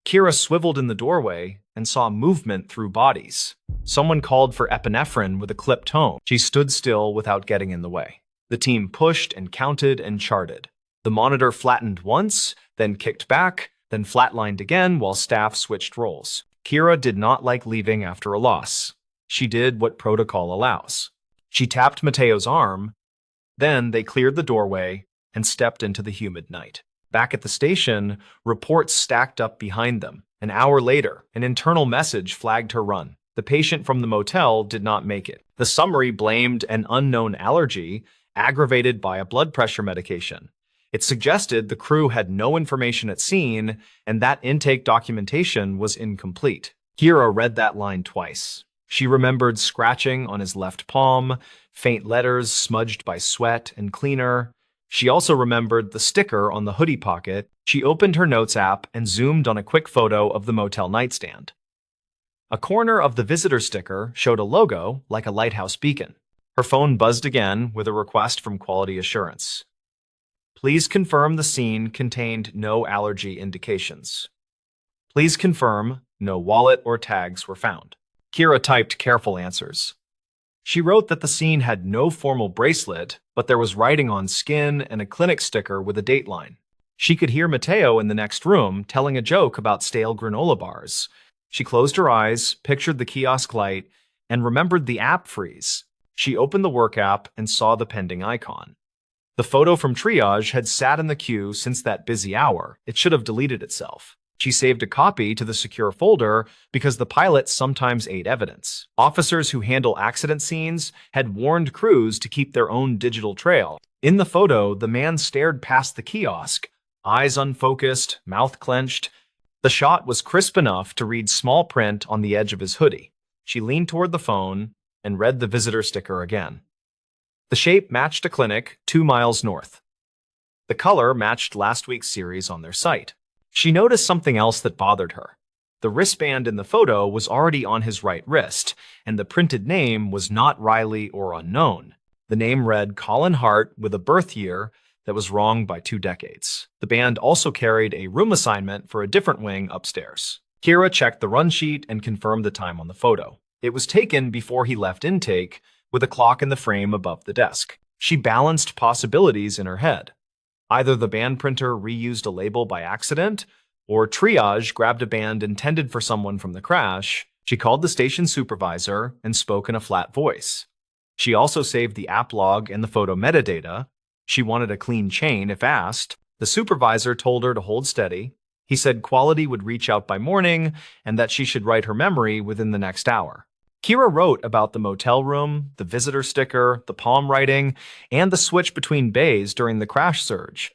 Kira swiveled in the doorway and saw movement through bodies. Someone called for epinephrine with a clipped tone. She stood still without getting in the way. The team pushed and counted and charted. The monitor flattened once, then kicked back, then flatlined again while staff switched roles. Kira did not like leaving after a loss. She did what protocol allows. She tapped Mateo's arm. Then they cleared the doorway and stepped into the humid night. Back at the station, reports stacked up behind them. An hour later, an internal message flagged her run. The patient from the motel did not make it. The summary blamed an unknown allergy aggravated by a blood pressure medication. It suggested the crew had no information at scene and that intake documentation was incomplete. Kira read that line twice. She remembered scratching on his left palm, faint letters smudged by sweat and cleaner. She also remembered the sticker on the hoodie pocket. She opened her notes app and zoomed on a quick photo of the motel nightstand. A corner of the visitor sticker showed a logo like a lighthouse beacon. Her phone buzzed again with a request from quality assurance. Please confirm the scene contained no allergy indications. Please confirm no wallet or tags were found. Kira typed careful answers. She wrote that the scene had no formal bracelet, but there was writing on skin and a clinic sticker with a dateline. She could hear Mateo in the next room telling a joke about stale granola bars. She closed her eyes, pictured the kiosk light, and remembered the app freeze. She opened the work app and saw the pending icon. The photo from triage had sat in the queue since that busy hour. It should have deleted itself. She saved a copy to the secure folder because the pilots sometimes ate evidence. Officers who handle accident scenes had warned crews to keep their own digital trail. In the photo, the man stared past the kiosk, eyes unfocused, mouth clenched. The shot was crisp enough to read small print on the edge of his hoodie. She leaned toward the phone and read the visitor sticker again. The shape matched a clinic 2 miles north. The color matched last week's series on their site. She noticed something else that bothered her. The wristband in the photo was already on his right wrist, and the printed name was not Riley or unknown. The name read Colin Hart with a birth year that was wrong by 2 decades. The band also carried a room assignment for a different wing upstairs. Kira checked the run sheet and confirmed the time on the photo. It was taken before he left intake, with a clock in the frame above the desk. She balanced possibilities in her head. Either the band printer reused a label by accident, or triage grabbed a band intended for someone from the crash. She called the station supervisor and spoke in a flat voice. She also saved the app log and the photo metadata. She wanted a clean chain if asked. The supervisor told her to hold steady. He said quality would reach out by morning and that she should write her memory within the next hour. Kira wrote about the motel room, the visitor sticker, the palm writing, and the switch between bays during the crash surge.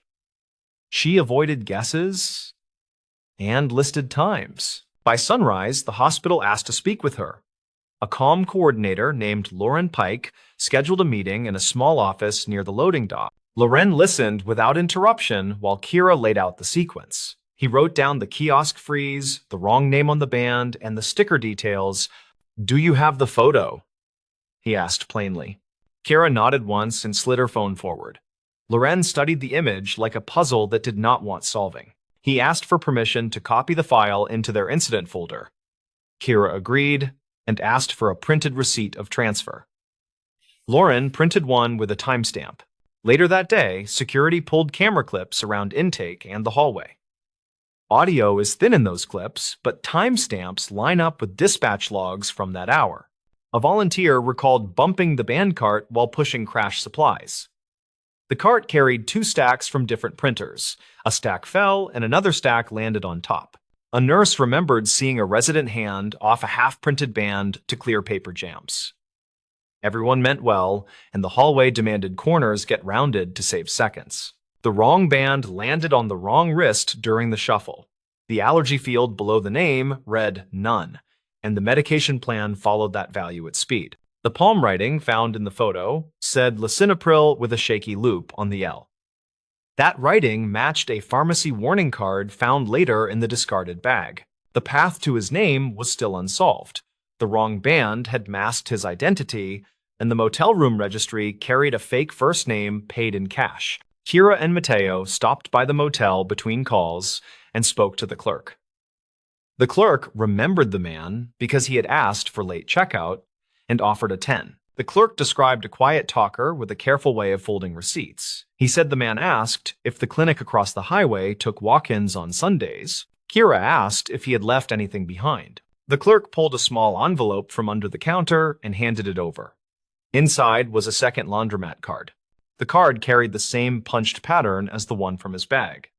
She avoided guesses and listed times. By sunrise, the hospital asked to speak with her. A comm coordinator named Lauren Pike scheduled a meeting in a small office near the loading dock. Lauren listened without interruption while Kira laid out the sequence. He wrote down the kiosk freeze, the wrong name on the band, and the sticker details. "Do you have the photo?" he asked plainly. Kira nodded once and slid her phone forward. Loren studied the image like a puzzle that did not want solving. He asked for permission to copy the file into their incident folder. Kira agreed and asked for a printed receipt of transfer. Lauren printed one with a timestamp. Later that day, security pulled camera clips around intake and the hallway. Audio is thin in those clips, but timestamps line up with dispatch logs from that hour. A volunteer recalled bumping the band cart while pushing crash supplies. The cart carried 2 stacks from different printers. A stack fell, and another stack landed on top. A nurse remembered seeing a resident hand off a half-printed band to clear paper jams. Everyone meant well, and the hallway demanded corners get rounded to save seconds. The wrong band landed on the wrong wrist during the shuffle. The allergy field below the name read none, and the medication plan followed that value at speed. The palm writing found in the photo said lisinopril with a shaky loop on the L. That writing matched a pharmacy warning card found later in the discarded bag. The path to his name was still unsolved. The wrong band had masked his identity, and the motel room registry carried a fake first name paid in cash. Kira and Mateo stopped by the motel between calls and spoke to the clerk. The clerk remembered the man because he had asked for late checkout and offered a 10. The clerk described a quiet talker with a careful way of folding receipts. He said the man asked if the clinic across the highway took walk-ins on Sundays. Kira asked if he had left anything behind. The clerk pulled a small envelope from under the counter and handed it over. Inside was a second laundromat card. The card carried the same punched pattern as the one from his bag.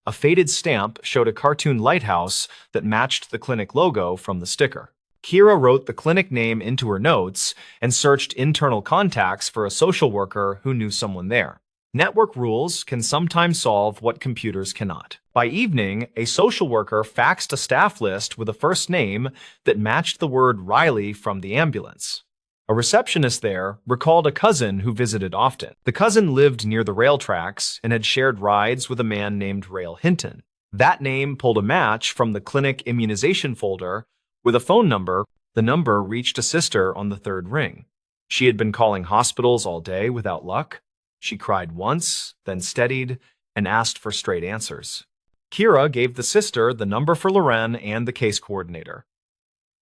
A faded stamp showed a cartoon lighthouse that matched the clinic logo from the sticker. Kira wrote the clinic name into her notes and searched internal contacts for a social worker who knew someone there. Network rules can sometimes solve what computers cannot. By evening, a social worker faxed a staff list with a first name that matched the word Riley from the ambulance. A receptionist there recalled a cousin who visited often. The cousin lived near the rail tracks and had shared rides with a man named Rail Hinton. That name pulled a match from the clinic immunization folder with a phone number. The number reached a sister on the third ring. She had been calling hospitals all day without luck. She cried once, then steadied, and asked for straight answers. Kira gave the sister the number for Loren and the case coordinator.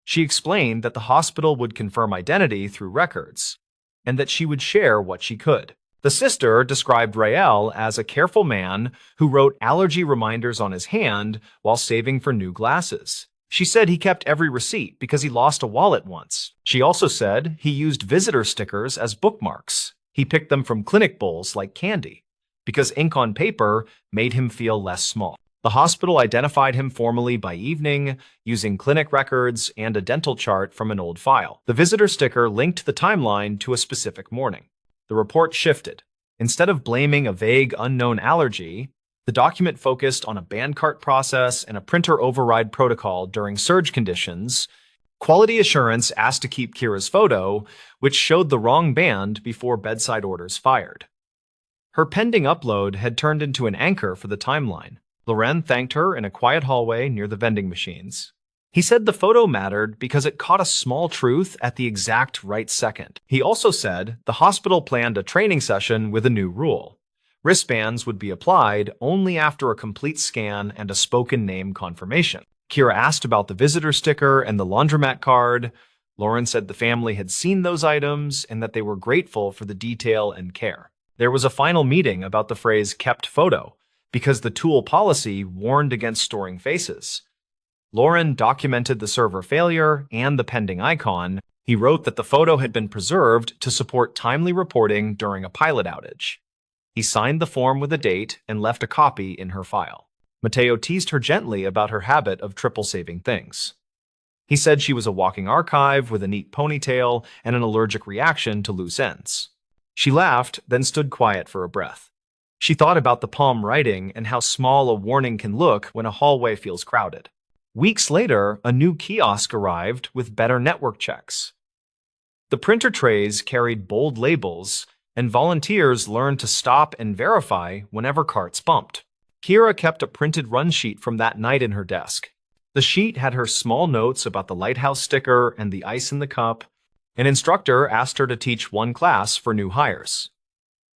She explained that the hospital would confirm identity through records, and that she would share what she could. The sister described Rael as a careful man who wrote allergy reminders on his hand while saving for new glasses. She said he kept every receipt because he lost a wallet once. She also said he used visitor stickers as bookmarks. He picked them from clinic bowls like candy, because ink on paper made him feel less small. The hospital identified him formally by evening, using clinic records and a dental chart from an old file. The visitor sticker linked the timeline to a specific morning. The report shifted. Instead of blaming a vague, unknown allergy, the document focused on a band cart process and a printer override protocol during surge conditions. Quality assurance asked to keep Kira's photo, which showed the wrong band before bedside orders fired. Her pending upload had turned into an anchor for the timeline. Loren thanked her in a quiet hallway near the vending machines. He said the photo mattered because it caught a small truth at the exact right second. He also said the hospital planned a training session with a new rule. Wristbands would be applied only after a complete scan and a spoken name confirmation. Kira asked about the visitor sticker and the laundromat card. Loren said the family had seen those items and that they were grateful for the detail and care. There was a final meeting about the phrase kept photo, because the tool policy warned against storing faces. Loren documented the server failure and the pending icon. He wrote that the photo had been preserved to support timely reporting during a pilot outage. He signed the form with a date and left a copy in her file. Mateo teased her gently about her habit of triple-saving things. He said she was a walking archive with a neat ponytail and an allergic reaction to loose ends. She laughed, then stood quiet for a breath. She thought about the palm writing and how small a warning can look when a hallway feels crowded. Weeks later, a new kiosk arrived with better network checks. The printer trays carried bold labels, and volunteers learned to stop and verify whenever carts bumped. Kira kept a printed run sheet from that night in her desk. The sheet had her small notes about the lighthouse sticker and the ice in the cup. An instructor asked her to teach one class for new hires.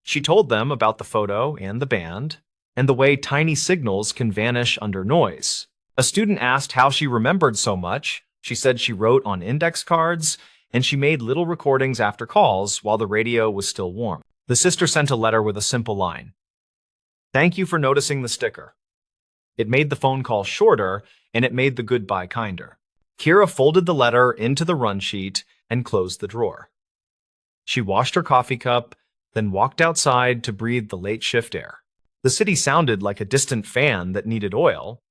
She told them about the photo and the band, and the way tiny signals can vanish under noise. A student asked how she remembered so much. She said she wrote on index cards, and she made little recordings after calls while the radio was still warm. The sister sent a letter with a simple line. "Thank you for noticing the sticker." It made the phone call shorter, and it made the goodbye kinder. Kira folded the letter into the run sheet and closed the drawer. She washed her coffee cup, then walked outside to breathe the late shift air. The city sounded like a distant fan that needed oil.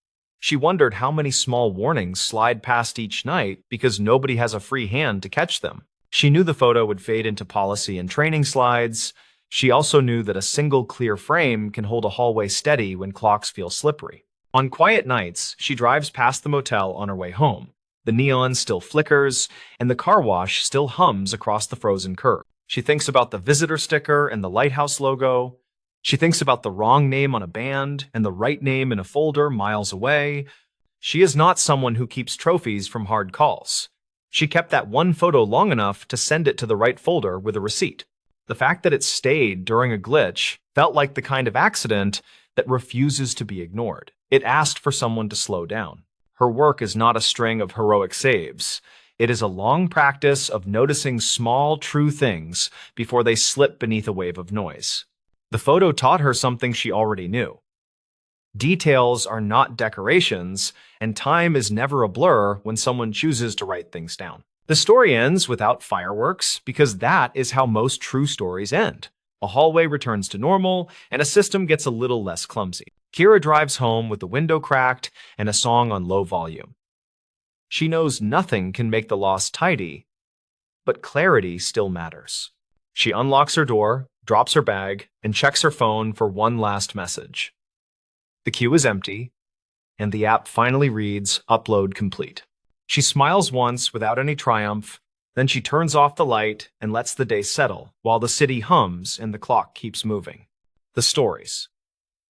She wondered how many small warnings slide past each night because nobody has a free hand to catch them. She knew the photo would fade into policy and training slides. She also knew that a single clear frame can hold a hallway steady when clocks feel slippery. On quiet nights, she drives past the motel on her way home. The neon still flickers, and the car wash still hums across the frozen curb. She thinks about the visitor sticker and the lighthouse logo. She thinks about the wrong name on a band and the right name in a folder miles away. She is not someone who keeps trophies from hard calls. She kept that one photo long enough to send it to the right folder with a receipt. The fact that it stayed during a glitch felt like the kind of accident that refuses to be ignored. It asked for someone to slow down. Her work is not a string of heroic saves. It is a long practice of noticing small, true things before they slip beneath a wave of noise. The photo taught her something she already knew. Details are not decorations, and time is never a blur when someone chooses to write things down. The story ends without fireworks because that is how most true stories end. A hallway returns to normal, and a system gets a little less clumsy. Kira drives home with the window cracked and a song on low volume. She knows nothing can make the loss tidy, but clarity still matters. She unlocks her door, drops her bag, and checks her phone for one last message. The queue is empty, and the app finally reads, "Upload complete." She smiles once without any triumph, then she turns off the light and lets the day settle while the city hums and the clock keeps moving. The stories.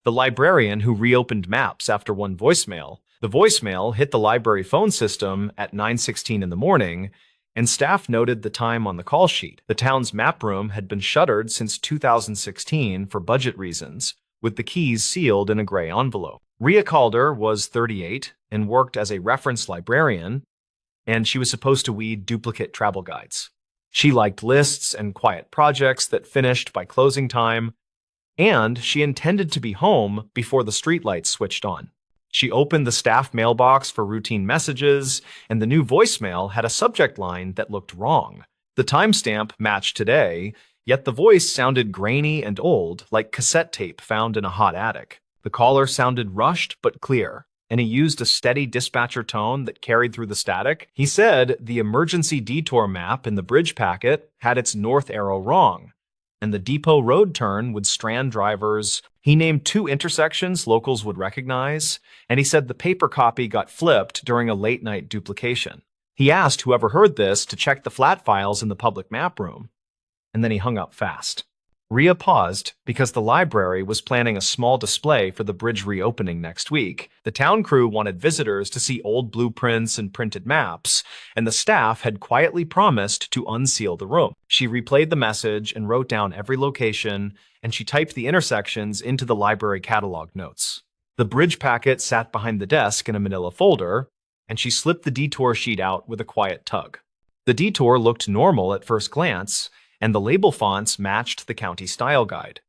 The librarian who reopened maps after one voicemail. The voicemail hit the library phone system at 9:16 in the morning, and staff noted the time on the call sheet. The town's map room had been shuttered since 2016 for budget reasons, with the keys sealed in a gray envelope. Rhea Calder was 38 and worked as a reference librarian, and she was supposed to weed duplicate travel guides. She liked lists and quiet projects that finished by closing time, and she intended to be home before the streetlights switched on. She opened the staff mailbox for routine messages, and the new voicemail had a subject line that looked wrong. The timestamp matched today, yet the voice sounded grainy and old, like cassette tape found in a hot attic. The caller sounded rushed but clear, and he used a steady dispatcher tone that carried through the static. He said the emergency detour map in the bridge packet had its north arrow wrong, and the Depot Road turn would strand drivers. He named 2 intersections locals would recognize, and he said the paper copy got flipped during a late-night duplication. He asked whoever heard this to check the flat files in the public map room, and then he hung up fast. Rhea paused because the library was planning a small display for the bridge reopening next week. The town crew wanted visitors to see old blueprints and printed maps, and the staff had quietly promised to unseal the room. She replayed the message and wrote down every location, and she typed the intersections into the library catalog notes. The bridge packet sat behind the desk in a manila folder, and she slipped the detour sheet out with a quiet tug. The detour looked normal at first glance, and the label fonts matched the county style guide.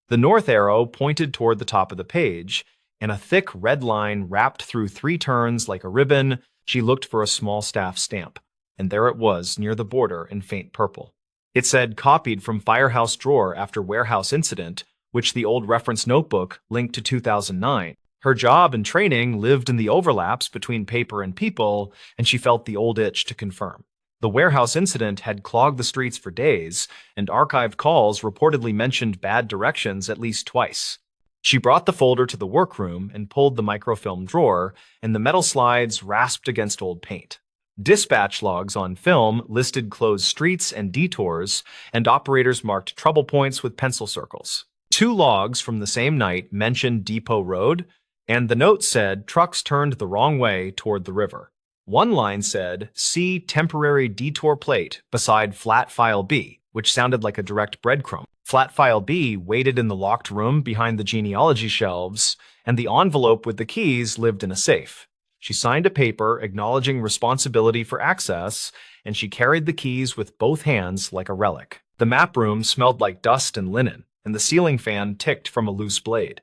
The north arrow pointed toward the top of the page, and a thick red line wrapped through 3 turns like a ribbon. She looked for a small staff stamp, and there it was near the border in faint purple. It said copied from firehouse drawer after warehouse incident, which the old reference notebook linked to 2009. Her job and training lived in the overlaps between paper and people, and she felt the old itch to confirm. The warehouse incident had clogged the streets for days, and archived calls reportedly mentioned bad directions at least twice. She brought the folder to the workroom and pulled the microfilm drawer, and the metal slides rasped against old paint. Dispatch logs on film listed closed streets and detours, and operators marked trouble points with pencil circles. 2 logs from the same night mentioned Depot Road, and the note said trucks turned the wrong way toward the river. One line said, "See temporary detour plate beside flat file B," which sounded like a direct breadcrumb. Flat file B waited in the locked room behind the genealogy shelves, and the envelope with the keys lived in a safe. She signed a paper acknowledging responsibility for access, and she carried the keys with both hands like a relic. The map room smelled like dust and linen, and the ceiling fan ticked from a loose blade.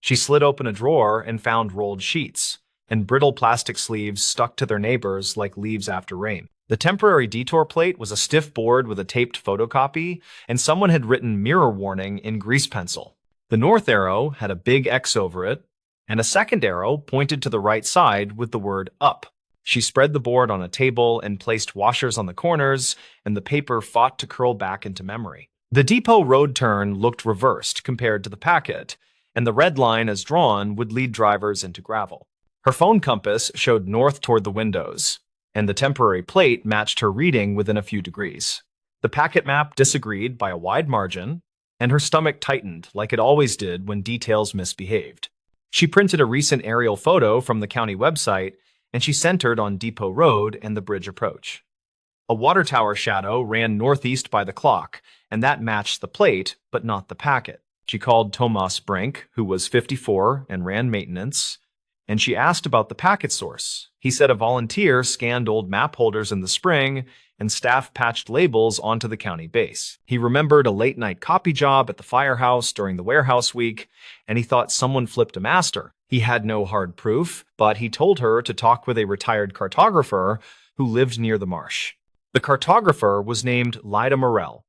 She slid open a drawer and found rolled sheets, and brittle plastic sleeves stuck to their neighbors like leaves after rain. The temporary detour plate was a stiff board with a taped photocopy, and someone had written mirror warning in grease pencil. The north arrow had a big X over it, and a second arrow pointed to the right side with the word up. She spread the board on a table and placed washers on the corners, and the paper fought to curl back into memory. The depot road turn looked reversed compared to the packet, and the red line as drawn would lead drivers into gravel. Her phone compass showed north toward the windows, and the temporary plate matched her reading within a few degrees. The packet map disagreed by a wide margin, and her stomach tightened like it always did when details misbehaved. She printed a recent aerial photo from the county website, and she centered on Depot Road and the bridge approach. A water tower shadow ran northeast by the clock, and that matched the plate, but not the packet. She called Tomas Brink, who was 54 and ran maintenance, and she asked about the packet source. He said a volunteer scanned old map holders in the spring, and staff patched labels onto the county base. He remembered a late-night copy job at the firehouse during the warehouse week, and he thought someone flipped a master. He had no hard proof, but he told her to talk with a retired cartographer who lived near the marsh. The cartographer was named Lyda Morell,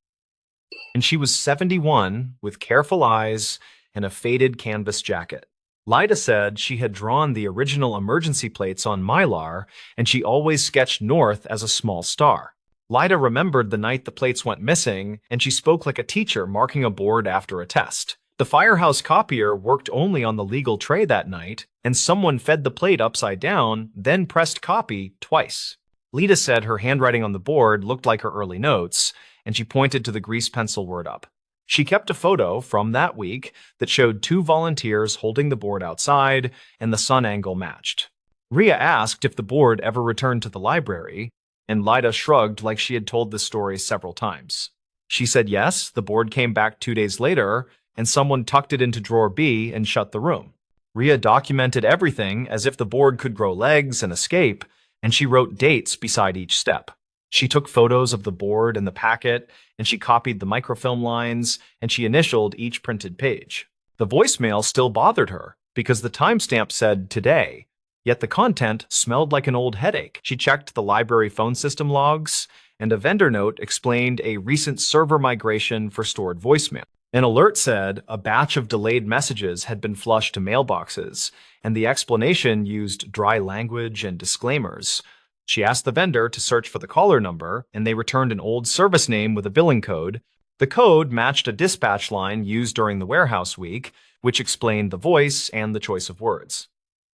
and she was 71 with careful eyes and a faded canvas jacket. Lyda said she had drawn the original emergency plates on Mylar, and she always sketched north as a small star. Lyda remembered the night the plates went missing, and she spoke like a teacher marking a board after a test. The firehouse copier worked only on the legal tray that night, and someone fed the plate upside down, then pressed copy twice. Lyda said her handwriting on the board looked like her early notes, and she pointed to the grease pencil word up. She kept a photo from that week that showed 2 volunteers holding the board outside, and the sun angle matched. Rhea asked if the board ever returned to the library, and Lyda shrugged like she had told this story several times. She said yes, the board came back 2 days later, and someone tucked it into drawer B and shut the room. Rhea documented everything as if the board could grow legs and escape, and she wrote dates beside each step. She took photos of the board and the packet, and she copied the microfilm lines, and she initialed each printed page. The voicemail still bothered her, because the timestamp said today, yet the content smelled like an old headache. She checked the library phone system logs, and a vendor note explained a recent server migration for stored voicemail. An alert said a batch of delayed messages had been flushed to mailboxes, and the explanation used dry language and disclaimers. She asked the vendor to search for the caller number, and they returned an old service name with a billing code. The code matched a dispatch line used during the warehouse week, which explained the voice and the choice of words.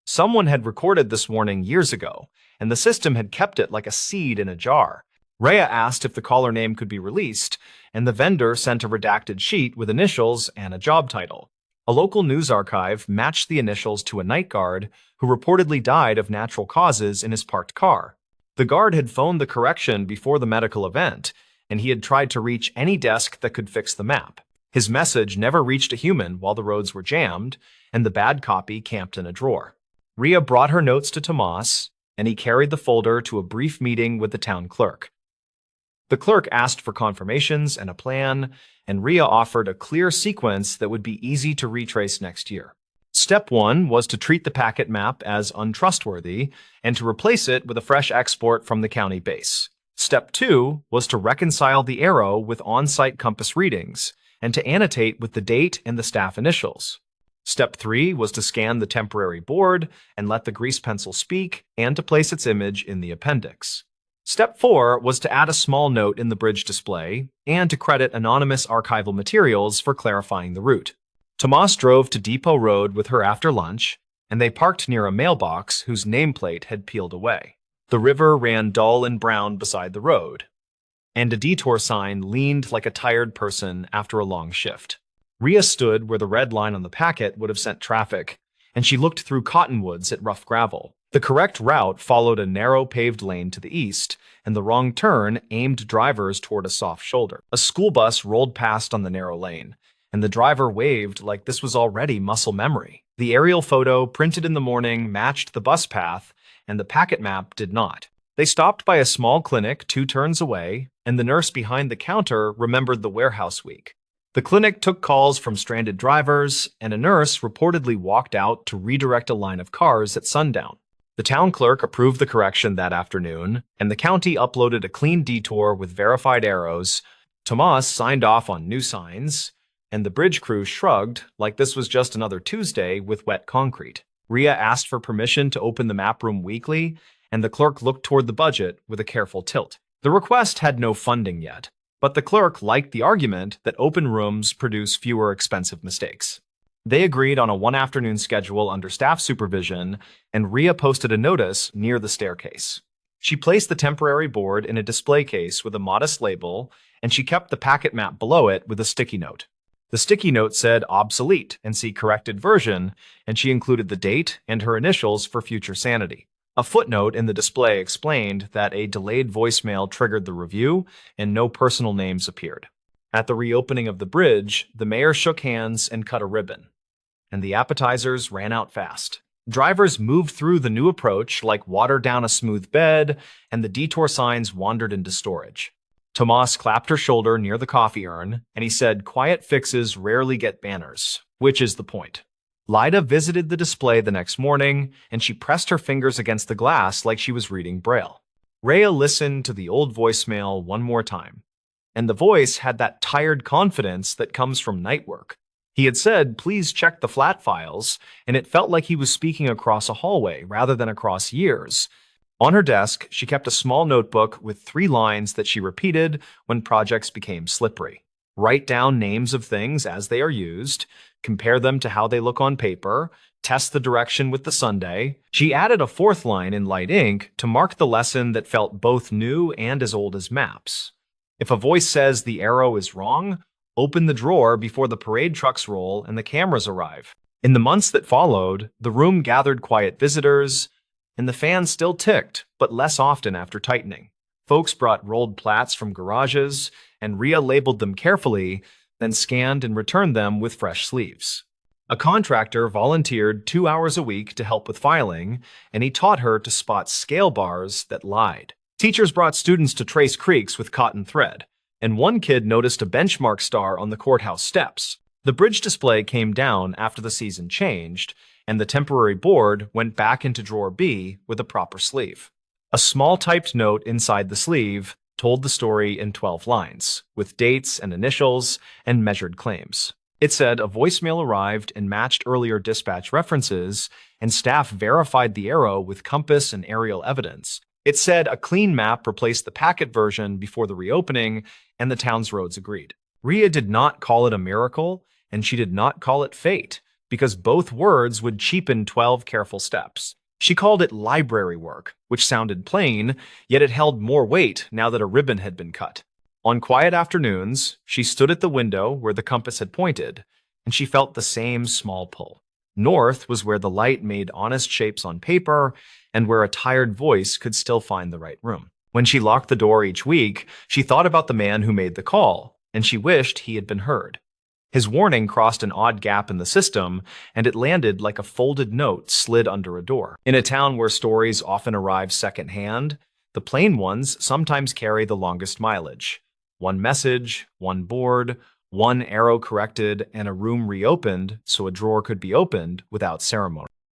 Someone had recorded this warning years ago, and the system had kept it like a seed in a jar. Rhea asked if the caller name could be released, and the vendor sent a redacted sheet with initials and a job title. A local news archive matched the initials to a night guard who reportedly died of natural causes in his parked car. The guard had phoned the correction before the medical event, and he had tried to reach any desk that could fix the map. His message never reached a human while the roads were jammed, and the bad copy camped in a drawer. Rhea brought her notes to Tomas, and he carried the folder to a brief meeting with the town clerk. The clerk asked for confirmations and a plan, and Rhea offered a clear sequence that would be easy to retrace next year. Step 1 was to treat the packet map as untrustworthy and to replace it with a fresh export from the county base. Step 2 was to reconcile the arrow with on-site compass readings and to annotate with the date and the staff initials. Step 3 was to scan the temporary board and let the grease pencil speak and to place its image in the appendix. Step 4 was to add a small note in the bridge display and to credit anonymous archival materials for clarifying the route. Tomas drove to Depot Road with her after lunch, and they parked near a mailbox whose nameplate had peeled away. The river ran dull and brown beside the road, and a detour sign leaned like a tired person after a long shift. Rhea stood where the red line on the packet would have sent traffic, and she looked through cottonwoods at rough gravel. The correct route followed a narrow paved lane to the east, and the wrong turn aimed drivers toward a soft shoulder. A school bus rolled past on the narrow lane, and the driver waved like this was already muscle memory. The aerial photo printed in the morning matched the bus path, and the packet map did not. They stopped by a small clinic 2 turns away, and the nurse behind the counter remembered the warehouse week. The clinic took calls from stranded drivers, and a nurse reportedly walked out to redirect a line of cars at sundown. The town clerk approved the correction that afternoon, and the county uploaded a clean detour with verified arrows. Tomas signed off on new signs, and the bridge crew shrugged like this was just another Tuesday with wet concrete. Ria asked for permission to open the map room weekly, and the clerk looked toward the budget with a careful tilt. The request had no funding yet, but the clerk liked the argument that open rooms produce fewer expensive mistakes. They agreed on a one-afternoon schedule under staff supervision, and Ria posted a notice near the staircase. She placed the temporary board in a display case with a modest label, and she kept the packet map below it with a sticky note. The sticky note said obsolete and see corrected version, and she included the date and her initials for future sanity. A footnote in the display explained that a delayed voicemail triggered the review and no personal names appeared. At the reopening of the bridge, the mayor shook hands and cut a ribbon, and the appetizers ran out fast. Drivers moved through the new approach like water down a smooth bed, and the detour signs wandered into storage. Tomas clapped her shoulder near the coffee urn, and he said quiet fixes rarely get banners, which is the point. Lyda visited the display the next morning, and she pressed her fingers against the glass like she was reading Braille. Rhea listened to the old voicemail one more time, and the voice had that tired confidence that comes from night work. He had said, please check the flat files, and it felt like he was speaking across a hallway rather than across years. On her desk, she kept a small notebook with 3 lines that she repeated when projects became slippery. Write down names of things as they are used, compare them to how they look on paper, test the direction with the Sunday. She added a 4th line in light ink to mark the lesson that felt both new and as old as maps. If a voice says the arrow is wrong, open the drawer before the parade trucks roll and the cameras arrive. In the months that followed, the room gathered quiet visitors, and the fan still ticked, but less often after tightening. Folks brought rolled plats from garages, and Ria labeled them carefully, then scanned and returned them with fresh sleeves. A contractor volunteered 2 hours a week to help with filing, and he taught her to spot scale bars that lied. Teachers brought students to trace creeks with cotton thread, and one kid noticed a benchmark star on the courthouse steps. The bridge display came down after the season changed, and the temporary board went back into drawer B with a proper sleeve. A small typed note inside the sleeve told the story in 12 lines, with dates and initials and measured claims. It said a voicemail arrived and matched earlier dispatch references, and staff verified the arrow with compass and aerial evidence. It said a clean map replaced the packet version before the reopening, and the town's roads agreed. Ria did not call it a miracle, and she did not call it fate, because both words would cheapen 12 careful steps. She called it library work, which sounded plain, yet it held more weight now that a ribbon had been cut. On quiet afternoons, she stood at the window where the compass had pointed, and she felt the same small pull. North was where the light made honest shapes on paper, and where a tired voice could still find the right room. When she locked the door each week, she thought about the man who made the call, and she wished he had been heard. His warning crossed an odd gap in the system, and it landed like a folded note slid under a door. In a town where stories often arrive secondhand, the plain ones sometimes carry the longest mileage. One message, one board, one arrow corrected, and a room reopened so a drawer could be opened without ceremony.